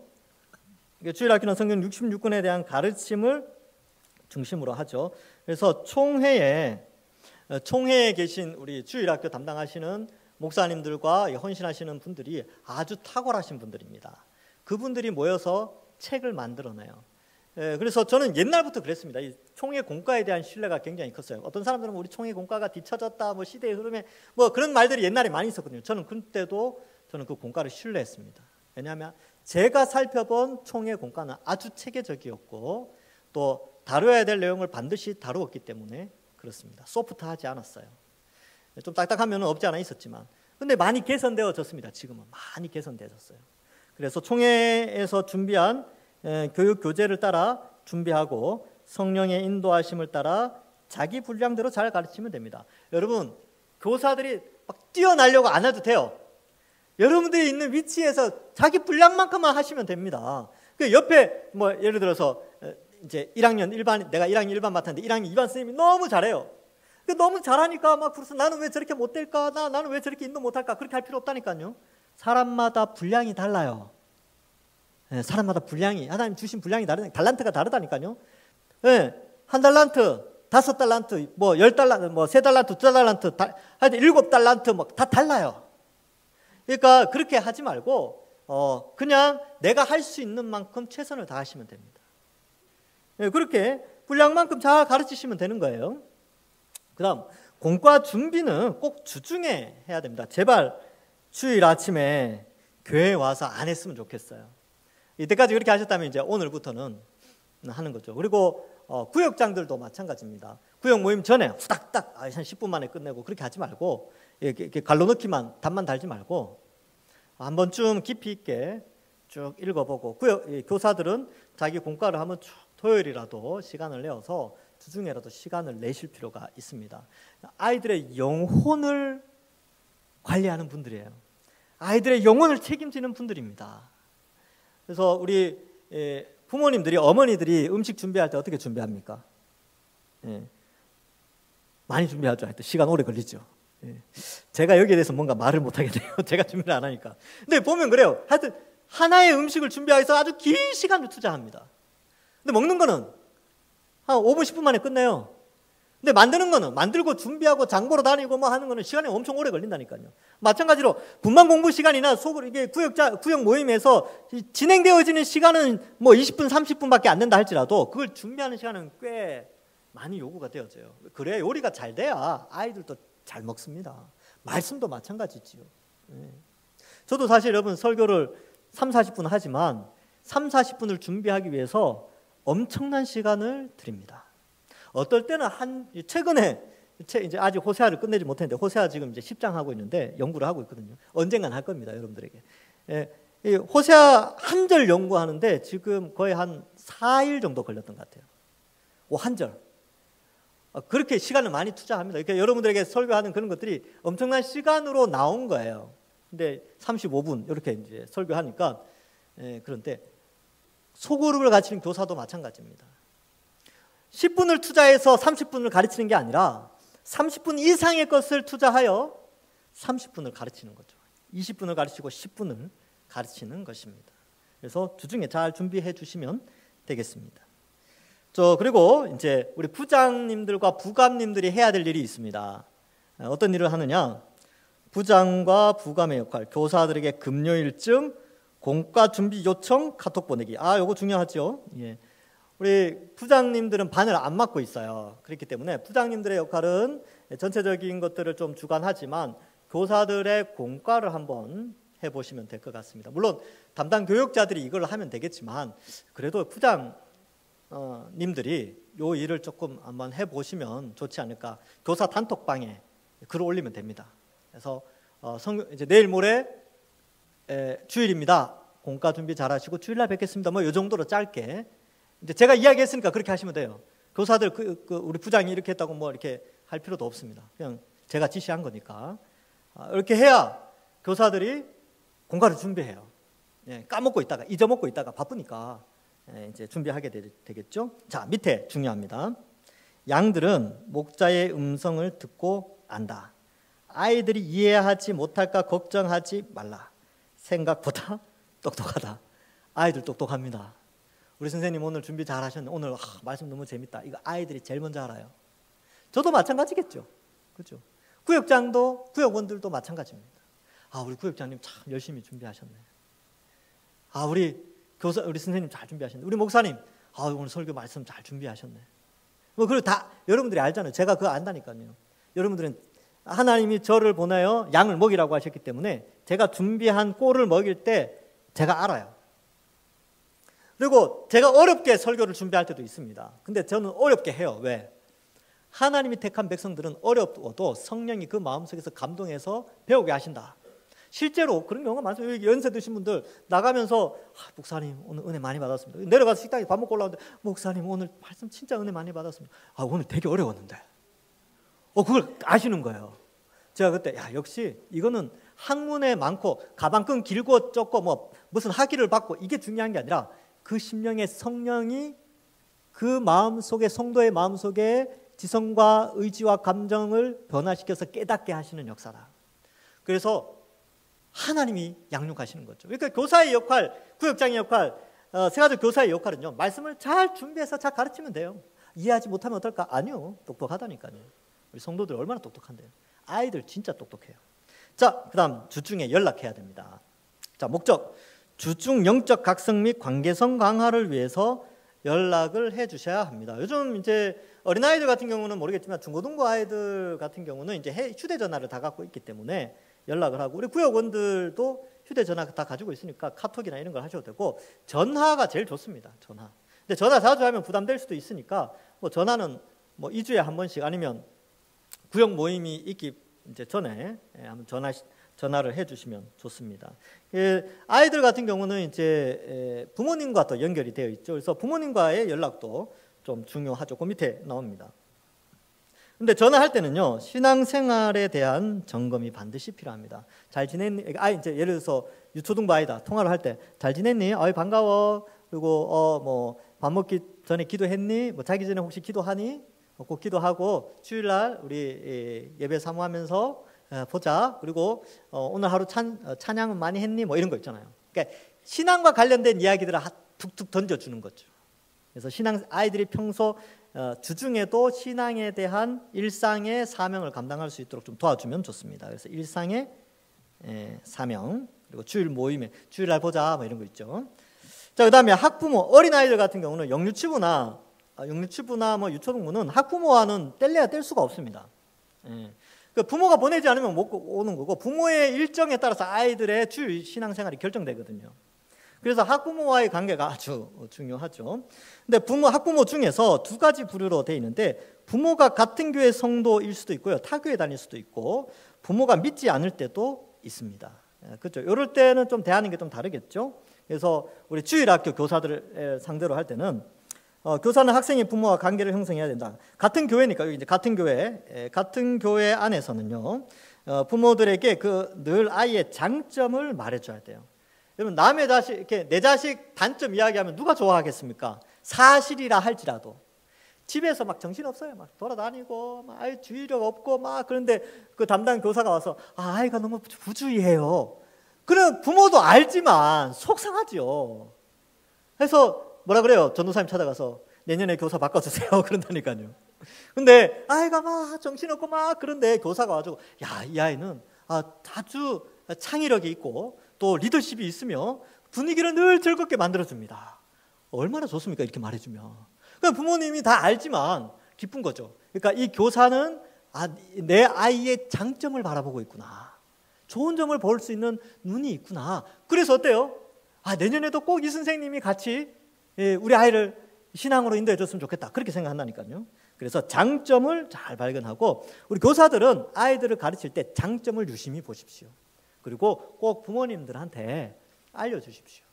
주일학교는 성경 66권에 대한 가르침을 중심으로 하죠. 그래서 총회에 계신 우리 주일학교 담당하시는 목사님들과 헌신하시는 분들이 아주 탁월하신 분들입니다. 그분들이 모여서 책을 만들어내요. 그래서 저는 옛날부터 그랬습니다. 이 총회 공과에 대한 신뢰가 굉장히 컸어요. 어떤 사람들은 우리 총회 공과가 뒤처졌다, 시대의 흐름에 그런 말들이 옛날에 많이 있었거든요. 저는 그때도 그 공과를 신뢰했습니다. 왜냐하면 제가 살펴본 총회 공과는 아주 체계적이었고 또 다뤄야 될 내용을 반드시 다루었기 때문에 그렇습니다. 소프트하지 않았어요. 좀 딱딱하면 없지 않아 있었지만, 근데 많이 개선되어졌습니다. 지금은 많이 개선되어졌어요. 그래서 총회에서 준비한 교육 교재를 따라 준비하고 성령의 인도하심을 따라 자기 분량대로 잘 가르치면 됩니다. 여러분, 교사들이 막 뛰어나려고 안 해도 돼요. 여러분들이 있는 위치에서 자기 분량만큼만 하시면 됩니다. 그 옆에 예를 들어서 이제 1학년 1반, 내가 1학년 1반 맡았는데 1학년 2반 선생님이 너무 잘해요. 너무 잘하니까 그래서 나는 왜 저렇게 못 될까? 나는 왜 저렇게 인도 못할까? 그렇게 할 필요 없다니까요. 사람마다 분량이 달라요. 사람마다 분량이, 하나님 주신 분량이 달란트가 다르다니까요. 한 달란트, 5달란트, 10달란트, 3달란트, 2달란트, 하여튼 7달란트 다 달라요. 그러니까 그렇게 하지 말고 그냥 내가 할 수 있는 만큼 최선을 다하시면 됩니다. 그렇게 분량만큼 잘 가르치시면 되는 거예요. 그다음 공과 준비는 꼭 주중에 해야 됩니다. 제발 주일 아침에 교회에 와서 안 했으면 좋겠어요. 이때까지 그렇게 하셨다면 이제 오늘부터는 하는 거죠. 그리고 구역장들도 마찬가지입니다. 구역 모임 전에 후닥닥 한 10분 만에 끝내고 그렇게 하지 말고 이렇게 갈로 넣기만 답만 달지 말고 한 번쯤 깊이 있게 쭉 읽어보고 교사들은 자기 공과를 하면 토요일이라도 시간을 내어서 주중에라도 시간을 내실 필요가 있습니다. 아이들의 영혼을 관리하는 분들이에요. 아이들의 영혼을 책임지는 분들입니다. 그래서 우리 부모님들이 어머니들이 음식 준비할 때 어떻게 준비합니까? 많이 준비하죠. 하여튼 시간 오래 걸리죠. 제가 여기에 대해서 뭔가 말을 못 하겠네요. 제가 준비를 안 하니까. 근데 보면 그래요. 하여튼 하나의 음식을 준비하기 위해서 아주 긴 시간을 투자합니다. 근데 먹는 거는 한 5분, 10분 만에 끝내요. 근데 만드는 거는 만들고 준비하고 장보러 다니고 뭐 하는 거는 시간이 엄청 오래 걸린다니까요. 마찬가지로 분만 공부 시간이나 이게 구역 모임에서 진행되어지는 시간은 뭐 20분, 30분밖에 안 된다 할지라도 그걸 준비하는 시간은 꽤 많이 요구가 되어져요. 그래야 요리가 잘 돼야 아이들도 잘 먹습니다. 말씀도 마찬가지지요. 저도 사실 여러분 설교를 3, 40분 하지만 3, 40분을 준비하기 위해서 엄청난 시간을 드립니다. 어떨 때는 최근에 이제 아직 호세아를 끝내지 못했는데 호세아 지금 이제 10장 하고 있는데 연구를 하고 있거든요. 언젠간 할 겁니다, 여러분들에게. 이 호세아 한 절 연구하는데 지금 거의 한 4일 정도 걸렸던 것 같아요. 한 절. 그렇게 시간을 많이 투자합니다. 그러니까 여러분들에게 설교하는 그런 것들이 엄청난 시간으로 나온 거예요. 근데 35분 이렇게 이제 설교하니까 그런데 소그룹을 가르치는 교사도 마찬가지입니다. 10분을 투자해서 30분을 가르치는 게 아니라 30분 이상의 것을 투자하여 30분을 가르치는 거죠. 20분을 가르치고 10분을 가르치는 것입니다. 그래서 주중에 잘 준비해 주시면 되겠습니다. 그리고 이제 우리 부장님들과 부감님들이 해야 될 일이 있습니다. 어떤 일을 하느냐? 부장과 부감의 역할, 교사들에게 금요일쯤 공과 준비 요청 카톡 보내기. 요거 중요하죠. 예. 우리 부장님들은 반을 안 맡고 있어요. 그렇기 때문에 부장님들의 역할은 전체적인 것들을 좀 주관하지만 교사들의 공과를 한번 해보시면 될 것 같습니다. 물론 담당 교육자들이 이걸 하면 되겠지만 그래도 부장님들이 이 일을 조금 한번 해보시면 좋지 않을까. 교사 단톡방에 글을 올리면 됩니다. 그래서 이제 내일 모레 주일입니다. 공과 준비 잘하시고 주일날 뵙겠습니다. 뭐 이 정도로 짧게. 이제 제가 이야기했으니까 그렇게 하시면 돼요. 교사들 우리 부장이 이렇게 했다고 뭐 이렇게 할 필요도 없습니다. 그냥 제가 지시한 거니까 이렇게 해야 교사들이 공과를 준비해요. 까먹고 있다가 잊어먹고 있다가 바쁘니까 이제 준비하게 되겠죠. 자, 밑에 중요합니다. 양들은 목자의 음성을 듣고 안다. 아이들이 이해하지 못할까 걱정하지 말라. 생각보다 똑똑하다. 아이들 똑똑합니다. 우리 선생님 오늘 준비 잘 하셨네. 오늘 말씀 너무 재밌다. 이거 아이들이 제일 먼저 알아요. 저도 마찬가지겠죠. 그렇죠? 구역원들도 마찬가지입니다. 우리 구역장님 참 열심히 준비하셨네. 우리 선생님 잘 준비하셨네. 우리 목사님 오늘 설교 말씀 잘 준비하셨네. 뭐 그리고 다 여러분들이 알잖아요. 제가 그거 안다니까요. 여러분들은 하나님이 저를 보내어 양을 먹이라고 하셨기 때문에 제가 준비한 꼴을 먹일 때 제가 알아요. 그리고 제가 어렵게 설교를 준비할 때도 있습니다. 근데 저는 어렵게 해요. 왜? 하나님이 택한 백성들은 어려워도 성령이 그 마음속에서 감동해서 배우게 하신다. 실제로 그런 경우가 많습니다. 여기 연세 드신 분들 나가면서 목사님 오늘 은혜 많이 받았습니다. 내려가서 식당에 밥 먹고 올라오는데 목사님 오늘 말씀 진짜 은혜 많이 받았습니다. 오늘 되게 어려웠는데 그걸 아시는 거예요. 제가 그때 역시 이거는 학문에 많고 가방끈 길고 좁고 뭐 무슨 학위를 받고 이게 중요한 게 아니라 그 심령의 성령이 그 마음속에 성도의 마음속에 지성과 의지와 감정을 변화시켜서 깨닫게 하시는 역사다. 그래서 하나님이 양육하시는 거죠. 그러니까 교사의 역할, 구역장의 역할, 세가족 교사의 역할은요. 말씀을 잘 준비해서 잘 가르치면 돼요. 이해하지 못하면 어떨까? 아니요. 똑똑하다니까요. 우리 성도들 얼마나 똑똑한데요. 아이들 진짜 똑똑해요. 자, 그 다음 주중에 연락해야 됩니다. 자, 목적. 주중 영적 각성 및 관계성 강화를 위해서 연락을 해 주셔야 합니다. 요즘 이제 어린아이들 같은 경우는 모르겠지만 중고등부 아이들 같은 경우는 이제 휴대전화를 다 갖고 있기 때문에 연락을 하고, 우리 구역원들도 휴대전화 다 가지고 있으니까 카톡이나 이런 걸 하셔도 되고, 전화가 제일 좋습니다. 전화. 근데 전화 자주 하면 부담될 수도 있으니까 뭐 전화는 뭐 2주에 한 번씩, 아니면 구역 모임이 있기 이제 전에 한번 전화를 해주시면 좋습니다. 아이들 같은 경우는 이제 부모님과 또 연결이 되어 있죠. 그래서 부모님과의 연락도 좀 중요하죠. 그 밑에 나옵니다. 근데 전화할 때는요, 신앙생활에 대한 점검이 반드시 필요합니다. 잘 지냈니? 이제 예를 들어서 유초등부 아이다. 통화를 할 때 잘 지냈니? 반가워. 그리고 뭐 밥 먹기 전에 기도했니? 뭐 자기 전에 혹시 기도하니? 꼭 기도하고 주일날 우리 예배 사모하면서 보자. 그리고 오늘 하루 찬양은 많이 했니? 뭐 이런 거 있잖아요. 그러니까 신앙과 관련된 이야기들을 툭툭 던져주는 거죠. 그래서 아이들이 평소 주중에도 신앙에 대한 일상의 사명을 감당할 수 있도록 좀 도와주면 좋습니다. 그래서 일상의 사명, 그리고 주일 모임에 주일날 보자 뭐 이런 거 있죠. 자, 그다음에 학부모, 어린아이들 같은 경우는 영유치부나 뭐 유초등부는 학부모와는 뗄래야 뗄 수가 없습니다. 그 부모가 보내지 않으면 못 오는 거고, 부모의 일정에 따라서 아이들의 주일 신앙생활이 결정되거든요. 그래서 학부모와의 관계가 아주 중요하죠. 근데 학부모 중에서 두 가지 부류로 되어 있는데, 부모가 같은 교회 성도일 수도 있고요, 타교회 다닐 수도 있고, 부모가 믿지 않을 때도 있습니다. 그렇죠. 이럴 때는 좀 대하는 게 좀 다르겠죠. 그래서 우리 주일학교 교사들을 상대로 할 때는 교사는 학생의 부모와 관계를 형성해야 된다. 같은 교회니까, 여기 이제 같은 교회 안에서는요, 부모들에게 늘 아이의 장점을 말해줘야 돼요. 여러분, 남의 자식, 이렇게 내 자식 단점 이야기하면 누가 좋아하겠습니까? 사실이라 할지라도. 집에서 막 정신없어요. 막 돌아다니고, 막 아이 주의력 없고, 막 그런데 그 담당 교사가 와서 아이가 너무 부주의해요. 그럼 부모도 알지만 속상하죠. 그래서 뭐라 그래요? 전도사님 찾아가서 내년에 교사 바꿔주세요. 그런다니까요. 근데 아이가 막 정신없고 막 그런데 교사가 와가지고, 야, 이 아이는 아주 창의력이 있고 또 리더십이 있으며 분위기를 늘 즐겁게 만들어줍니다. 얼마나 좋습니까? 이렇게 말해주면. 그냥 부모님이 다 알지만 기쁜 거죠. 그러니까 이 교사는 내 아이의 장점을 바라보고 있구나. 좋은 점을 볼 수 있는 눈이 있구나. 그래서 어때요? 내년에도 꼭 이 선생님이 같이 우리 아이를 신앙으로 인도해 줬으면 좋겠다. 그렇게 생각한다니까요. 그래서 장점을 잘 발견하고, 우리 교사들은 아이들을 가르칠 때 장점을 유심히 보십시오. 그리고 꼭 부모님들한테 알려주십시오.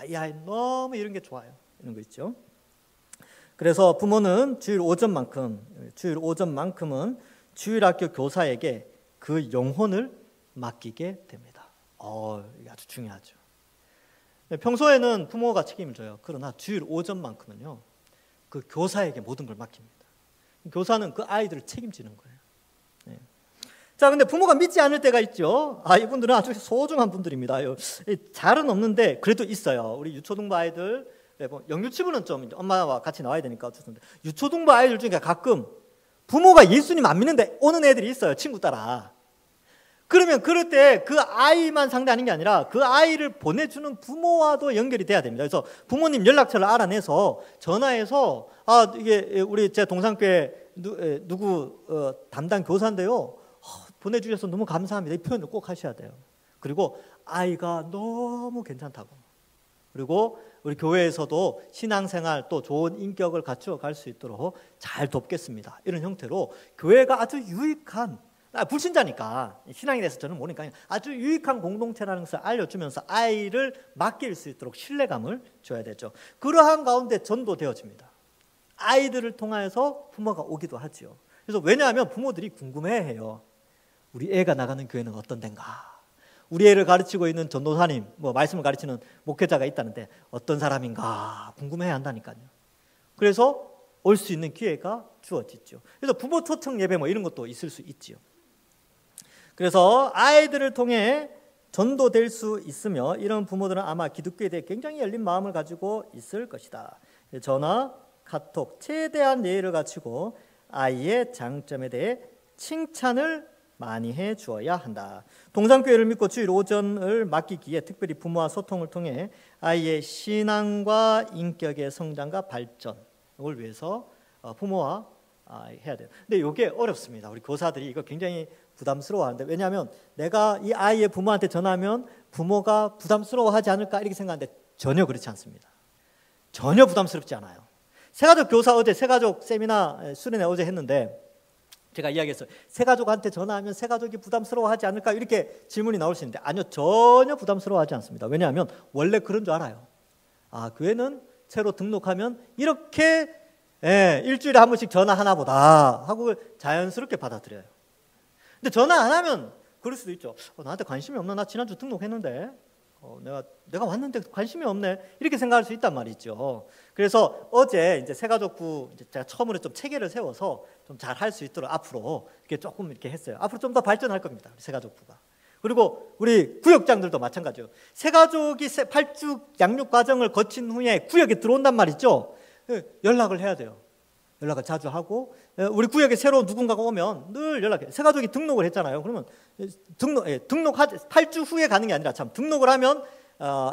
이 아이 너무 이런 게 좋아요. 이런 거 있죠. 그래서 부모는 주일 오전만큼은 주일학교 교사에게 그 영혼을 맡기게 됩니다. 이게 아주 중요하죠. 평소에는 부모가 책임을 져요. 그러나 주일 오전만큼은요, 그 교사에게 모든 걸 맡깁니다. 교사는 그 아이들을 책임지는 거예요. 네. 자, 근데 부모가 믿지 않을 때가 있죠. 이분들은 아주 소중한 분들입니다. 잘은 없는데 그래도 있어요. 우리 유초등부 아이들, 영유치부는 좀 엄마와 같이 나와야 되니까 어쩔 수 없는데, 유초등부 아이들 중에 가끔 부모가 예수님 안 믿는데 오는 애들이 있어요. 친구 따라. 그러면 그럴 때 그 아이만 상대하는 게 아니라 그 아이를 보내주는 부모와도 연결이 돼야 됩니다. 그래서 부모님 연락처를 알아내서 전화해서 이게 우리 제 동산교회 누구 담당 교사인데요, 보내주셔서 너무 감사합니다. 이 표현을 꼭 하셔야 돼요. 그리고 아이가 너무 괜찮다고, 그리고 우리 교회에서도 신앙생활 또 좋은 인격을 갖추어 갈 수 있도록 잘 돕겠습니다. 이런 형태로 교회가 아주 유익한, 불신자니까 신앙에 대해서 저는 모르니까 아주 유익한 공동체라는 것을 알려주면서 아이를 맡길 수 있도록 신뢰감을 줘야 되죠. 그러한 가운데 전도되어집니다. 아이들을 통해서 부모가 오기도 하죠. 그래서 왜냐하면 부모들이 궁금해해요. 우리 애가 나가는 교회는 어떤 데인가? 우리 애를 가르치고 있는 전도사님, 말씀을 가르치는 목회자가 있다는데 어떤 사람인가 궁금해야 한다니까요. 그래서 올 수 있는 기회가 주어지죠. 그래서 부모 초청 예배 이런 것도 있을 수 있지요. 그래서 아이들을 통해 전도될 수 있으며, 이런 부모들은 아마 기독교에 대해 굉장히 열린 마음을 가지고 있을 것이다. 전화, 카톡, 최대한 예의를 갖추고 아이의 장점에 대해 칭찬을 많이 해 주어야 한다. 동산교회를 믿고 주일 오전을 맡기기에 특별히 부모와 소통을 통해 아이의 신앙과 인격의 성장과 발전을 위해서 부모와 해야 돼요. 근데 이게 어렵습니다. 우리 교사들이 이거 굉장히 부담스러워하는데, 왜냐하면 내가 이 아이의 부모한테 전하면 부모가 부담스러워하지 않을까 이렇게 생각하는데 전혀 그렇지 않습니다. 전혀 부담스럽지 않아요. 새가족 교사 어제 새가족 세미나 수련회 어제 했는데 제가 이야기했어요. 새가족한테 전화하면 새가족이 부담스러워하지 않을까 이렇게 질문이 나올 수 있는데 아니요, 전혀 부담스러워하지 않습니다. 왜냐하면 원래 그런 줄 알아요. 교회는 새로 등록하면 이렇게 일주일에 한 번씩 전화하나 보다 하고 자연스럽게 받아들여요. 근데 전화 안 하면 그럴 수도 있죠. 나한테 관심이 없나? 나 지난주 등록했는데 내가 왔는데 관심이 없네 이렇게 생각할 수 있단 말이죠. 그래서 어제 이제 새가족부 제가 처음으로 좀 체계를 세워서 좀 잘 할 수 있도록 앞으로 이렇게 조금 이렇게 했어요. 앞으로 좀 더 발전할 겁니다, 새가족부가. 그리고 우리 구역장들도 마찬가지예요. 새가족이 8주 양육 과정을 거친 후에 구역에 들어온단 말이죠. 연락을 해야 돼요. 연락을 자주 하고, 우리 구역에 새로 누군가가 오면 늘 연락해요. 새가족이 등록을 했잖아요. 그러면 등록하 8주 후에 가는 게 아니라 참 등록을 하면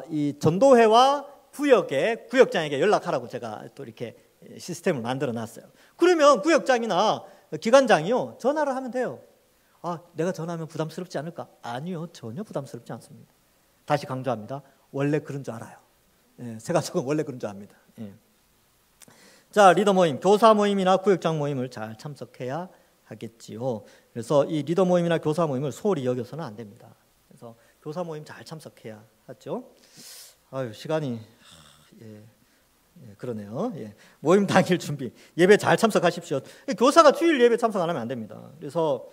이 전도회와 구역의 구역장에게 연락하라고 제가 또 이렇게 시스템을 만들어 놨어요. 그러면 구역장이나 기관장이요 전화를 하면 돼요. 내가 전화하면 부담스럽지 않을까? 아니요, 전혀 부담스럽지 않습니다. 다시 강조합니다. 원래 그런 줄 알아요. 새가족은 원래 그런 줄 압니다. 자, 리더 모임, 교사 모임이나 구역장 모임을 잘 참석해야 하겠지요. 그래서 이 리더 모임이나 교사 모임을 소홀히 여겨서는 안 됩니다. 그래서 교사 모임 잘 참석해야 하죠. 시간이 그러네요. 모임 당일 준비, 예배 잘 참석하십시오. 교사가 주일 예배 참석 안 하면 안 됩니다. 그래서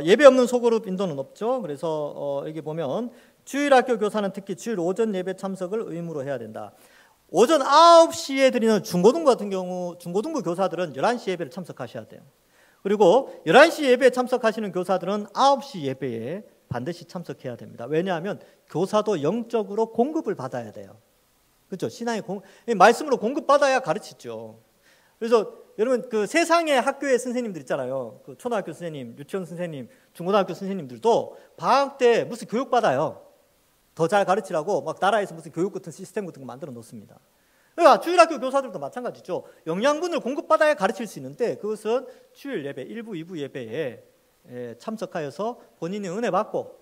예배 없는 소그룹 인도는 없죠. 그래서 여기 보면 주일학교 교사는 특히 주일 오전 예배 참석을 의무로 해야 된다. 오전 9시에 드리는 중고등부 같은 경우 중고등부 교사들은 11시 예배를 참석하셔야 돼요. 그리고 11시 예배에 참석하시는 교사들은 9시 예배에 반드시 참석해야 됩니다. 왜냐하면 교사도 영적으로 공급을 받아야 돼요. 그렇죠? 신앙의 말씀으로 공급받아야 가르치죠. 그래서 여러분 그 세상의 학교의 선생님들 있잖아요. 그 초등학교 선생님, 유치원 선생님, 중고등학교 선생님들도 방학 때 무슨 교육 받아요. 더 잘 가르치라고 막 나라에서 무슨 교육 같은 시스템 같은 거 만들어 놓습니다. 그러니까 주일학교 교사들도 마찬가지죠. 영양분을 공급받아야 가르칠 수 있는데 그것은 주일 예배, 1부, 2부 예배에 참석하여서 본인이 은혜 받고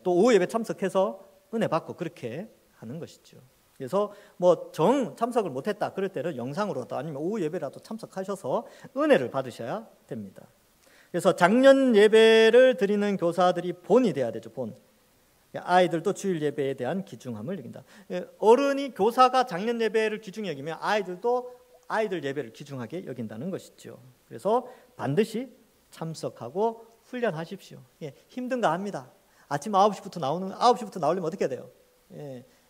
또 오후 예배 참석해서 은혜 받고 그렇게 하는 것이죠. 그래서 뭐 정 참석을 못했다 그럴 때는 영상으로도 아니면 오후 예배라도 참석하셔서 은혜를 받으셔야 됩니다. 그래서 작년 예배를 드리는 교사들이 본이 돼야 되죠. 본. 아이들도 주일 예배에 대한 귀중함을 여긴다. 어른이 교사가 작년 예배를 귀중히 여기면 아이들도 아이들 예배를 귀중하게 여긴다는 것이죠. 그래서 반드시 참석하고 훈련하십시오. 힘든가 합니다. 아침 9시부터 나오려면 어떻게 해야 돼요?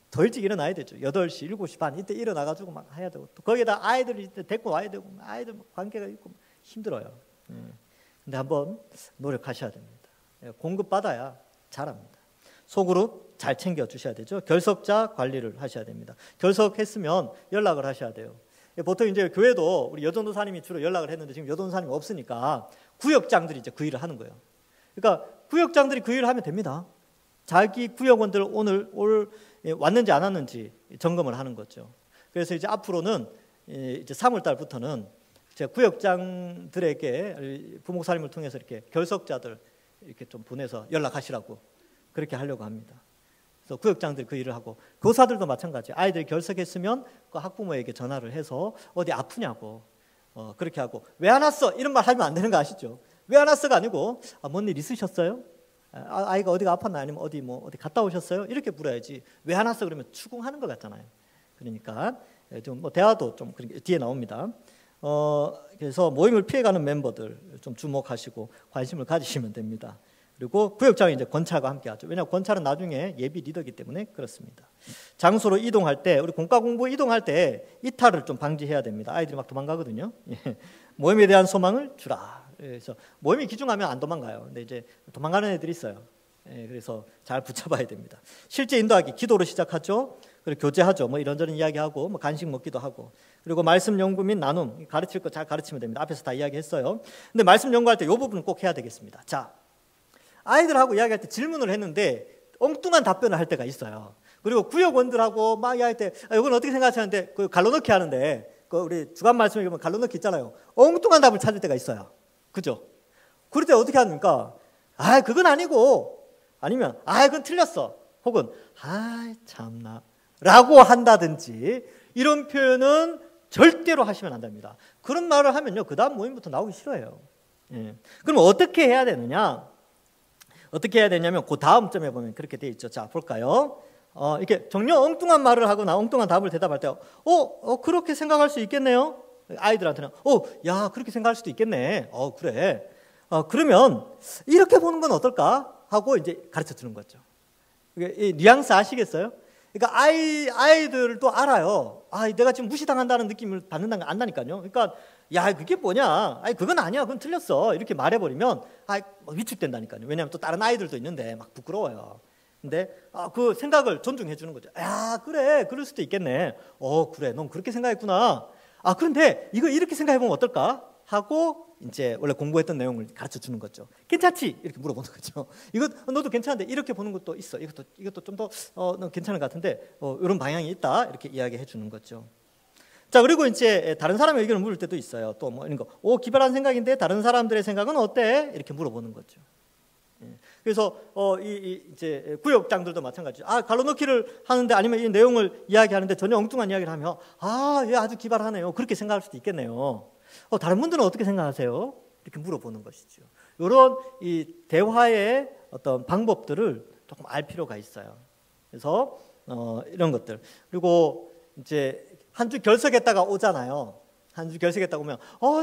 더 일찍 일어나야 되죠. 8시, 7시 반 이때 일어나가지고 막 해야 되고 또 거기에다 아이들 데리고 와야 되고 아이들 관계가 있고 힘들어요. 근데 한번 노력하셔야 됩니다. 공급받아야 잘합니다. 소그룹 잘 챙겨주셔야 되죠. 결석자 관리를 하셔야 됩니다. 결석했으면 연락을 하셔야 돼요. 보통 이제 교회도 우리 여전도사님이 주로 연락을 했는데 지금 여전도사님이 없으니까 구역장들이 이제 그 일을 하는 거예요. 그러니까 구역장들이 그 일을 하면 됩니다. 자기 구역원들 오늘 왔는지 안 왔는지 점검을 하는 거죠. 그래서 이제 앞으로는 이제 3월 달부터는 제가 구역장들에게 부목사님을 통해서 이렇게 결석자들 이렇게 좀 보내서 연락하시라고 그렇게 하려고 합니다. 그래서 구역장들이 그 일을 하고 교사들도 마찬가지예요. 아이들이 결석했으면 그 학부모에게 전화를 해서 어디 아프냐고 그렇게 하고 왜 안 왔어? 이런 말 하면 안 되는 거 아시죠? 왜 안 왔어가 아니고 뭔 일 있으셨어요? 아이가 어디가 아팠나 아니면 어디 갔다 오셨어요? 이렇게 물어야지. 왜 안 왔어? 그러면 추궁하는 것 같잖아요. 그러니까 좀 대화도 좀 뒤에 나옵니다. 그래서 모임을 피해가는 멤버들 좀 주목하시고 관심을 가지시면 됩니다. 그리고 구역장이 이제 권찰과 함께 하죠. 왜냐하면 권찰은 나중에 예비 리더이기 때문에 그렇습니다. 장소로 이동할 때 우리 공과 공부 이동할 때 이탈을 좀 방지해야 됩니다. 아이들이 막 도망가거든요. 모임에 대한 소망을 주라. 그래서 모임이 귀중하면 안 도망가요. 근데 이제 도망가는 애들이 있어요. 그래서 잘 붙잡아야 됩니다. 실제 인도하기 기도로 시작하죠. 그리고 교제하죠. 뭐 이런저런 이야기하고 뭐 간식 먹기도 하고 그리고 말씀 연구 및 나눔 가르칠 거 잘 가르치면 됩니다. 앞에서 다 이야기했어요. 근데 말씀 연구할 때 이 부분은 꼭 해야 되겠습니다. 자, 아이들하고 이야기할 때 질문을 했는데 엉뚱한 답변을 할 때가 있어요. 그리고 구역원들하고 막 이야기할 때 이건 어떻게 생각하시는데 그 갈로넣기 하는데 그 우리 주간 말씀에 보면 갈로넣기 있잖아요. 엉뚱한 답을 찾을 때가 있어요. 그죠? 그럴 때 어떻게 합니까? 그건 아니고, 아니면 그건 틀렸어, 혹은 참나 라고 한다든지, 이런 표현은 절대로 하시면 안 됩니다. 그런 말을 하면요, 그 다음 모임부터 나오기 싫어요. 예. 그럼 어떻게 해야 되느냐? 어떻게 해야 되냐면 그 다음 점에 보면 그렇게 돼 있죠. 자, 볼까요? 이렇게 정녕 엉뚱한 말을 하거나 엉뚱한 답을 대답할 때 그렇게 생각할 수 있겠네요. 아이들한테는 야, 그렇게 생각할 수도 있겠네. 그래. 그러면 이렇게 보는 건 어떨까? 하고 이제 가르쳐 주는 거죠. 이 뉘앙스 아시겠어요? 그러니까 아이들도 알아요. 내가 지금 무시당한다는 느낌을 받는다는 거 안다니까요. 그러니까 야, 그게 뭐냐? 그건 아니야. 그건 틀렸어. 이렇게 말해버리면 위축된다니까요. 왜냐하면 또 다른 아이들도 있는데 막 부끄러워요. 근데 그 생각을 존중해 주는 거죠. 야, 그래, 그럴 수도 있겠네. 그래, 넌 그렇게 생각했구나. 그런데 이거 이렇게 생각해보면 어떨까? 하고 이제 원래 공부했던 내용을 가르쳐 주는 거죠. 괜찮지? 이렇게 물어보는 거죠. 이거 너도 괜찮은데 이렇게 보는 것도 있어. 이것도 좀 더 넌 괜찮은 것 같은데 이런 방향이 있다. 이렇게 이야기해 주는 거죠. 자, 그리고 이제 다른 사람의 의견을 물을 때도 있어요. 또 뭐 이런 거. 기발한 생각인데 다른 사람들의 생각은 어때? 이렇게 물어보는 거죠. 그래서 이제 구역장들도 마찬가지죠. 갈로넣기를 하는데 아니면 이 내용을 이야기하는데 전혀 엉뚱한 이야기를 하면 얘 아주 기발하네요. 그렇게 생각할 수도 있겠네요. 다른 분들은 어떻게 생각하세요? 이렇게 물어보는 것이죠. 이런 이 대화의 어떤 방법들을 조금 알 필요가 있어요. 그래서 이런 것들. 그리고 이제 한 주 결석했다가 오잖아요. 한 주 결석했다고 오면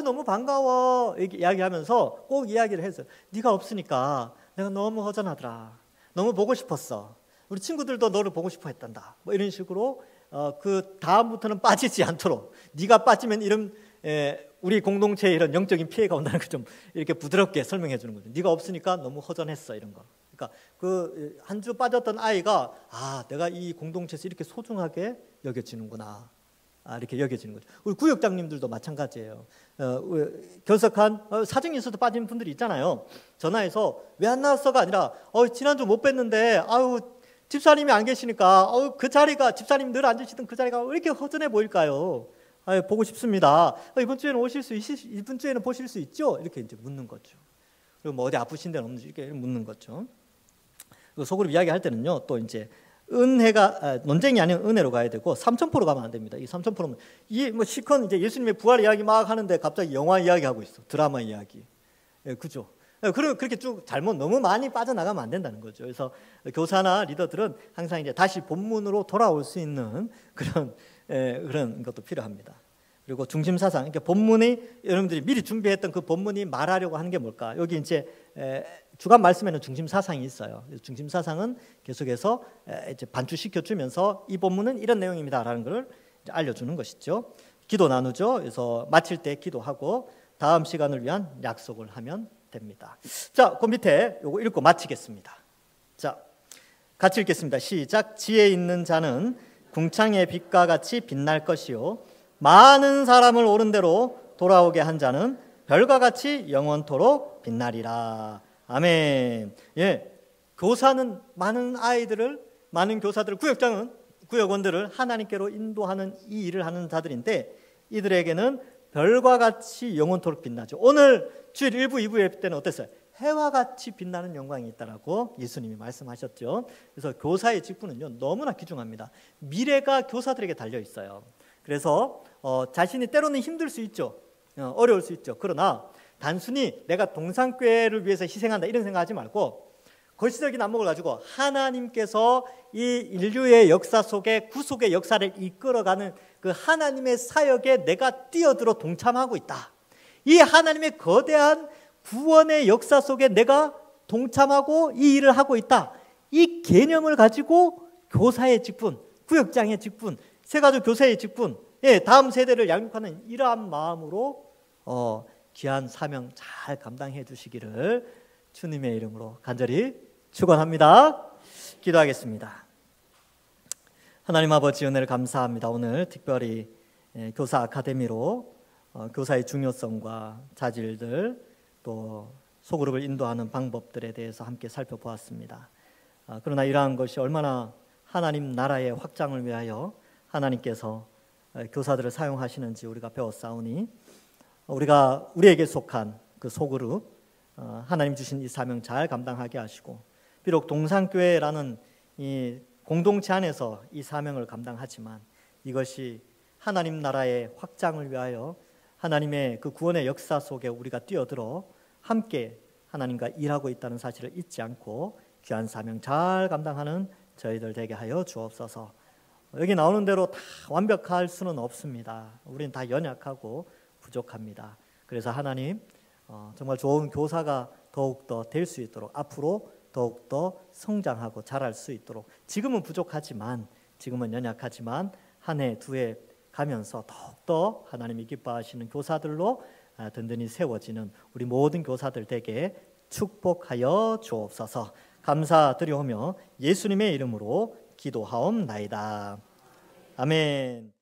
너무 반가워 이렇게 이야기하면서 꼭 이야기를 해서 네가 없으니까 내가 너무 허전하더라. 너무 보고 싶었어. 우리 친구들도 너를 보고 싶어 했단다. 뭐 이런 식으로 그 다음부터는 빠지지 않도록, 네가 빠지면 이런 우리 공동체에 이런 영적인 피해가 온다는 걸 좀 이렇게 부드럽게 설명해 주는 거죠. 네가 없으니까 너무 허전했어, 이런 거. 그러니까 그 한 주 빠졌던 아이가 내가 이 공동체에서 이렇게 소중하게 여겨지는구나. 이렇게 여겨지는 거죠. 우리 구역장님들도 마찬가지예요. 결석한 사정이 있어도 빠진 분들이 있잖아요. 전화해서 왜 안 나왔어가 아니라 지난주 못 뵀는데 집사님이 안 계시니까 그 자리가, 집사님 늘 앉으시던 그 자리가 왜 이렇게 허전해 보일까요? 보고 싶습니다. 이번 주에는 이번 주에는 보실 수 있죠? 이렇게 이제 묻는 거죠. 그리고 뭐 어디 아프신 데는 없는지 이렇게 묻는 거죠. 그리고 속으로 이야기할 때는요, 또 이제 은혜가 논쟁이 아닌 은혜로 가야 되고 삼천포로 가면 안 됩니다. 이 삼천포로는 뭐 시컨 이제 예수님의 부활 이야기 막 하는데 갑자기 영화 이야기 하고 있어. 드라마 이야기. 그죠? 그렇게 쭉 너무 많이 빠져나가면 안 된다는 거죠. 그래서 교사나 리더들은 항상 이제 다시 본문으로 돌아올 수 있는 그런 것도 필요합니다. 그리고 중심 사상, 그러니까 본문이 여러분들이 미리 준비했던 그 본문이 말하려고 하는 게 뭘까? 여기 이제 주간 말씀에는 중심 사상이 있어요. 중심 사상은 계속해서 이제 반추시켜 주면서 이 본문은 이런 내용입니다라는 걸 알려주는 것이죠. 기도 나누죠. 그래서 마칠 때 기도하고 다음 시간을 위한 약속을 하면 됩니다. 자, 그 밑에 요거 읽고 마치겠습니다. 자, 같이 읽겠습니다. 시작. 지혜 있는 자는 궁창의 빛과 같이 빛날 것이요, 많은 사람을 옳은 대로 돌아오게 한 자는 별과 같이 영원토록 빛나리라. 아멘. 교사는 많은 교사들을, 구역원들을 하나님께로 인도하는 이 일을 하는 자들인데, 이들에게는 별과 같이 영원토록 빛나죠. 오늘 주일 1부, 2부 때는 어땠어요? 해와 같이 빛나는 영광이 있다라고 예수님이 말씀하셨죠. 그래서 교사의 직분은요, 너무나 귀중합니다. 미래가 교사들에게 달려 있어요. 그래서 자신이 때로는 힘들 수 있죠. 어려울 수 있죠. 그러나 단순히 내가 동산교회를 위해서 희생한다 이런 생각하지 말고, 걸시적인 안목을 가지고 하나님께서 이 인류의 역사 속에 구속의 역사를 이끌어가는 그 하나님의 사역에 내가 뛰어들어 동참하고 있다. 이 하나님의 거대한 구원의 역사 속에 내가 동참하고 이 일을 하고 있다. 이 개념을 가지고 교사의 직분, 구역장의 직분, 새가족 교사의 직분, 다음 세대를 양육하는 이러한 마음으로 귀한 사명 잘 감당해 주시기를 주님의 이름으로 간절히 축원합니다. 기도하겠습니다. 하나님 아버지, 은혜를 감사합니다. 오늘 특별히 교사 아카데미로 교사의 중요성과 자질들, 또 소그룹을 인도하는 방법들에 대해서 함께 살펴보았습니다. 그러나 이러한 것이 얼마나 하나님 나라의 확장을 위하여 하나님께서 교사들을 사용하시는지 우리가 배웠사오니, 우리가 우리에게 속한 그 소그룹, 하나님 주신 이 사명 잘 감당하게 하시고, 비록 동산교회라는 이 공동체 안에서 이 사명을 감당하지만 이것이 하나님 나라의 확장을 위하여 하나님의 그 구원의 역사 속에 우리가 뛰어들어 함께 하나님과 일하고 있다는 사실을 잊지 않고 귀한 사명 잘 감당하는 저희들 되게 하여 주옵소서. 여기 나오는 대로 다 완벽할 수는 없습니다. 우리는 다 연약하고 부족합니다. 그래서 하나님, 정말 좋은 교사가 더욱더 될 수 있도록, 앞으로 더욱더 성장하고 자랄 수 있도록, 지금은 부족하지만, 지금은 연약하지만 한 해 두 해 가면서 더욱더 하나님이 기뻐하시는 교사들로 든든히 세워지는 우리 모든 교사들 되게 축복하여 주옵소서. 감사드리오며 예수님의 이름으로 기도하옵나이다. 아멘.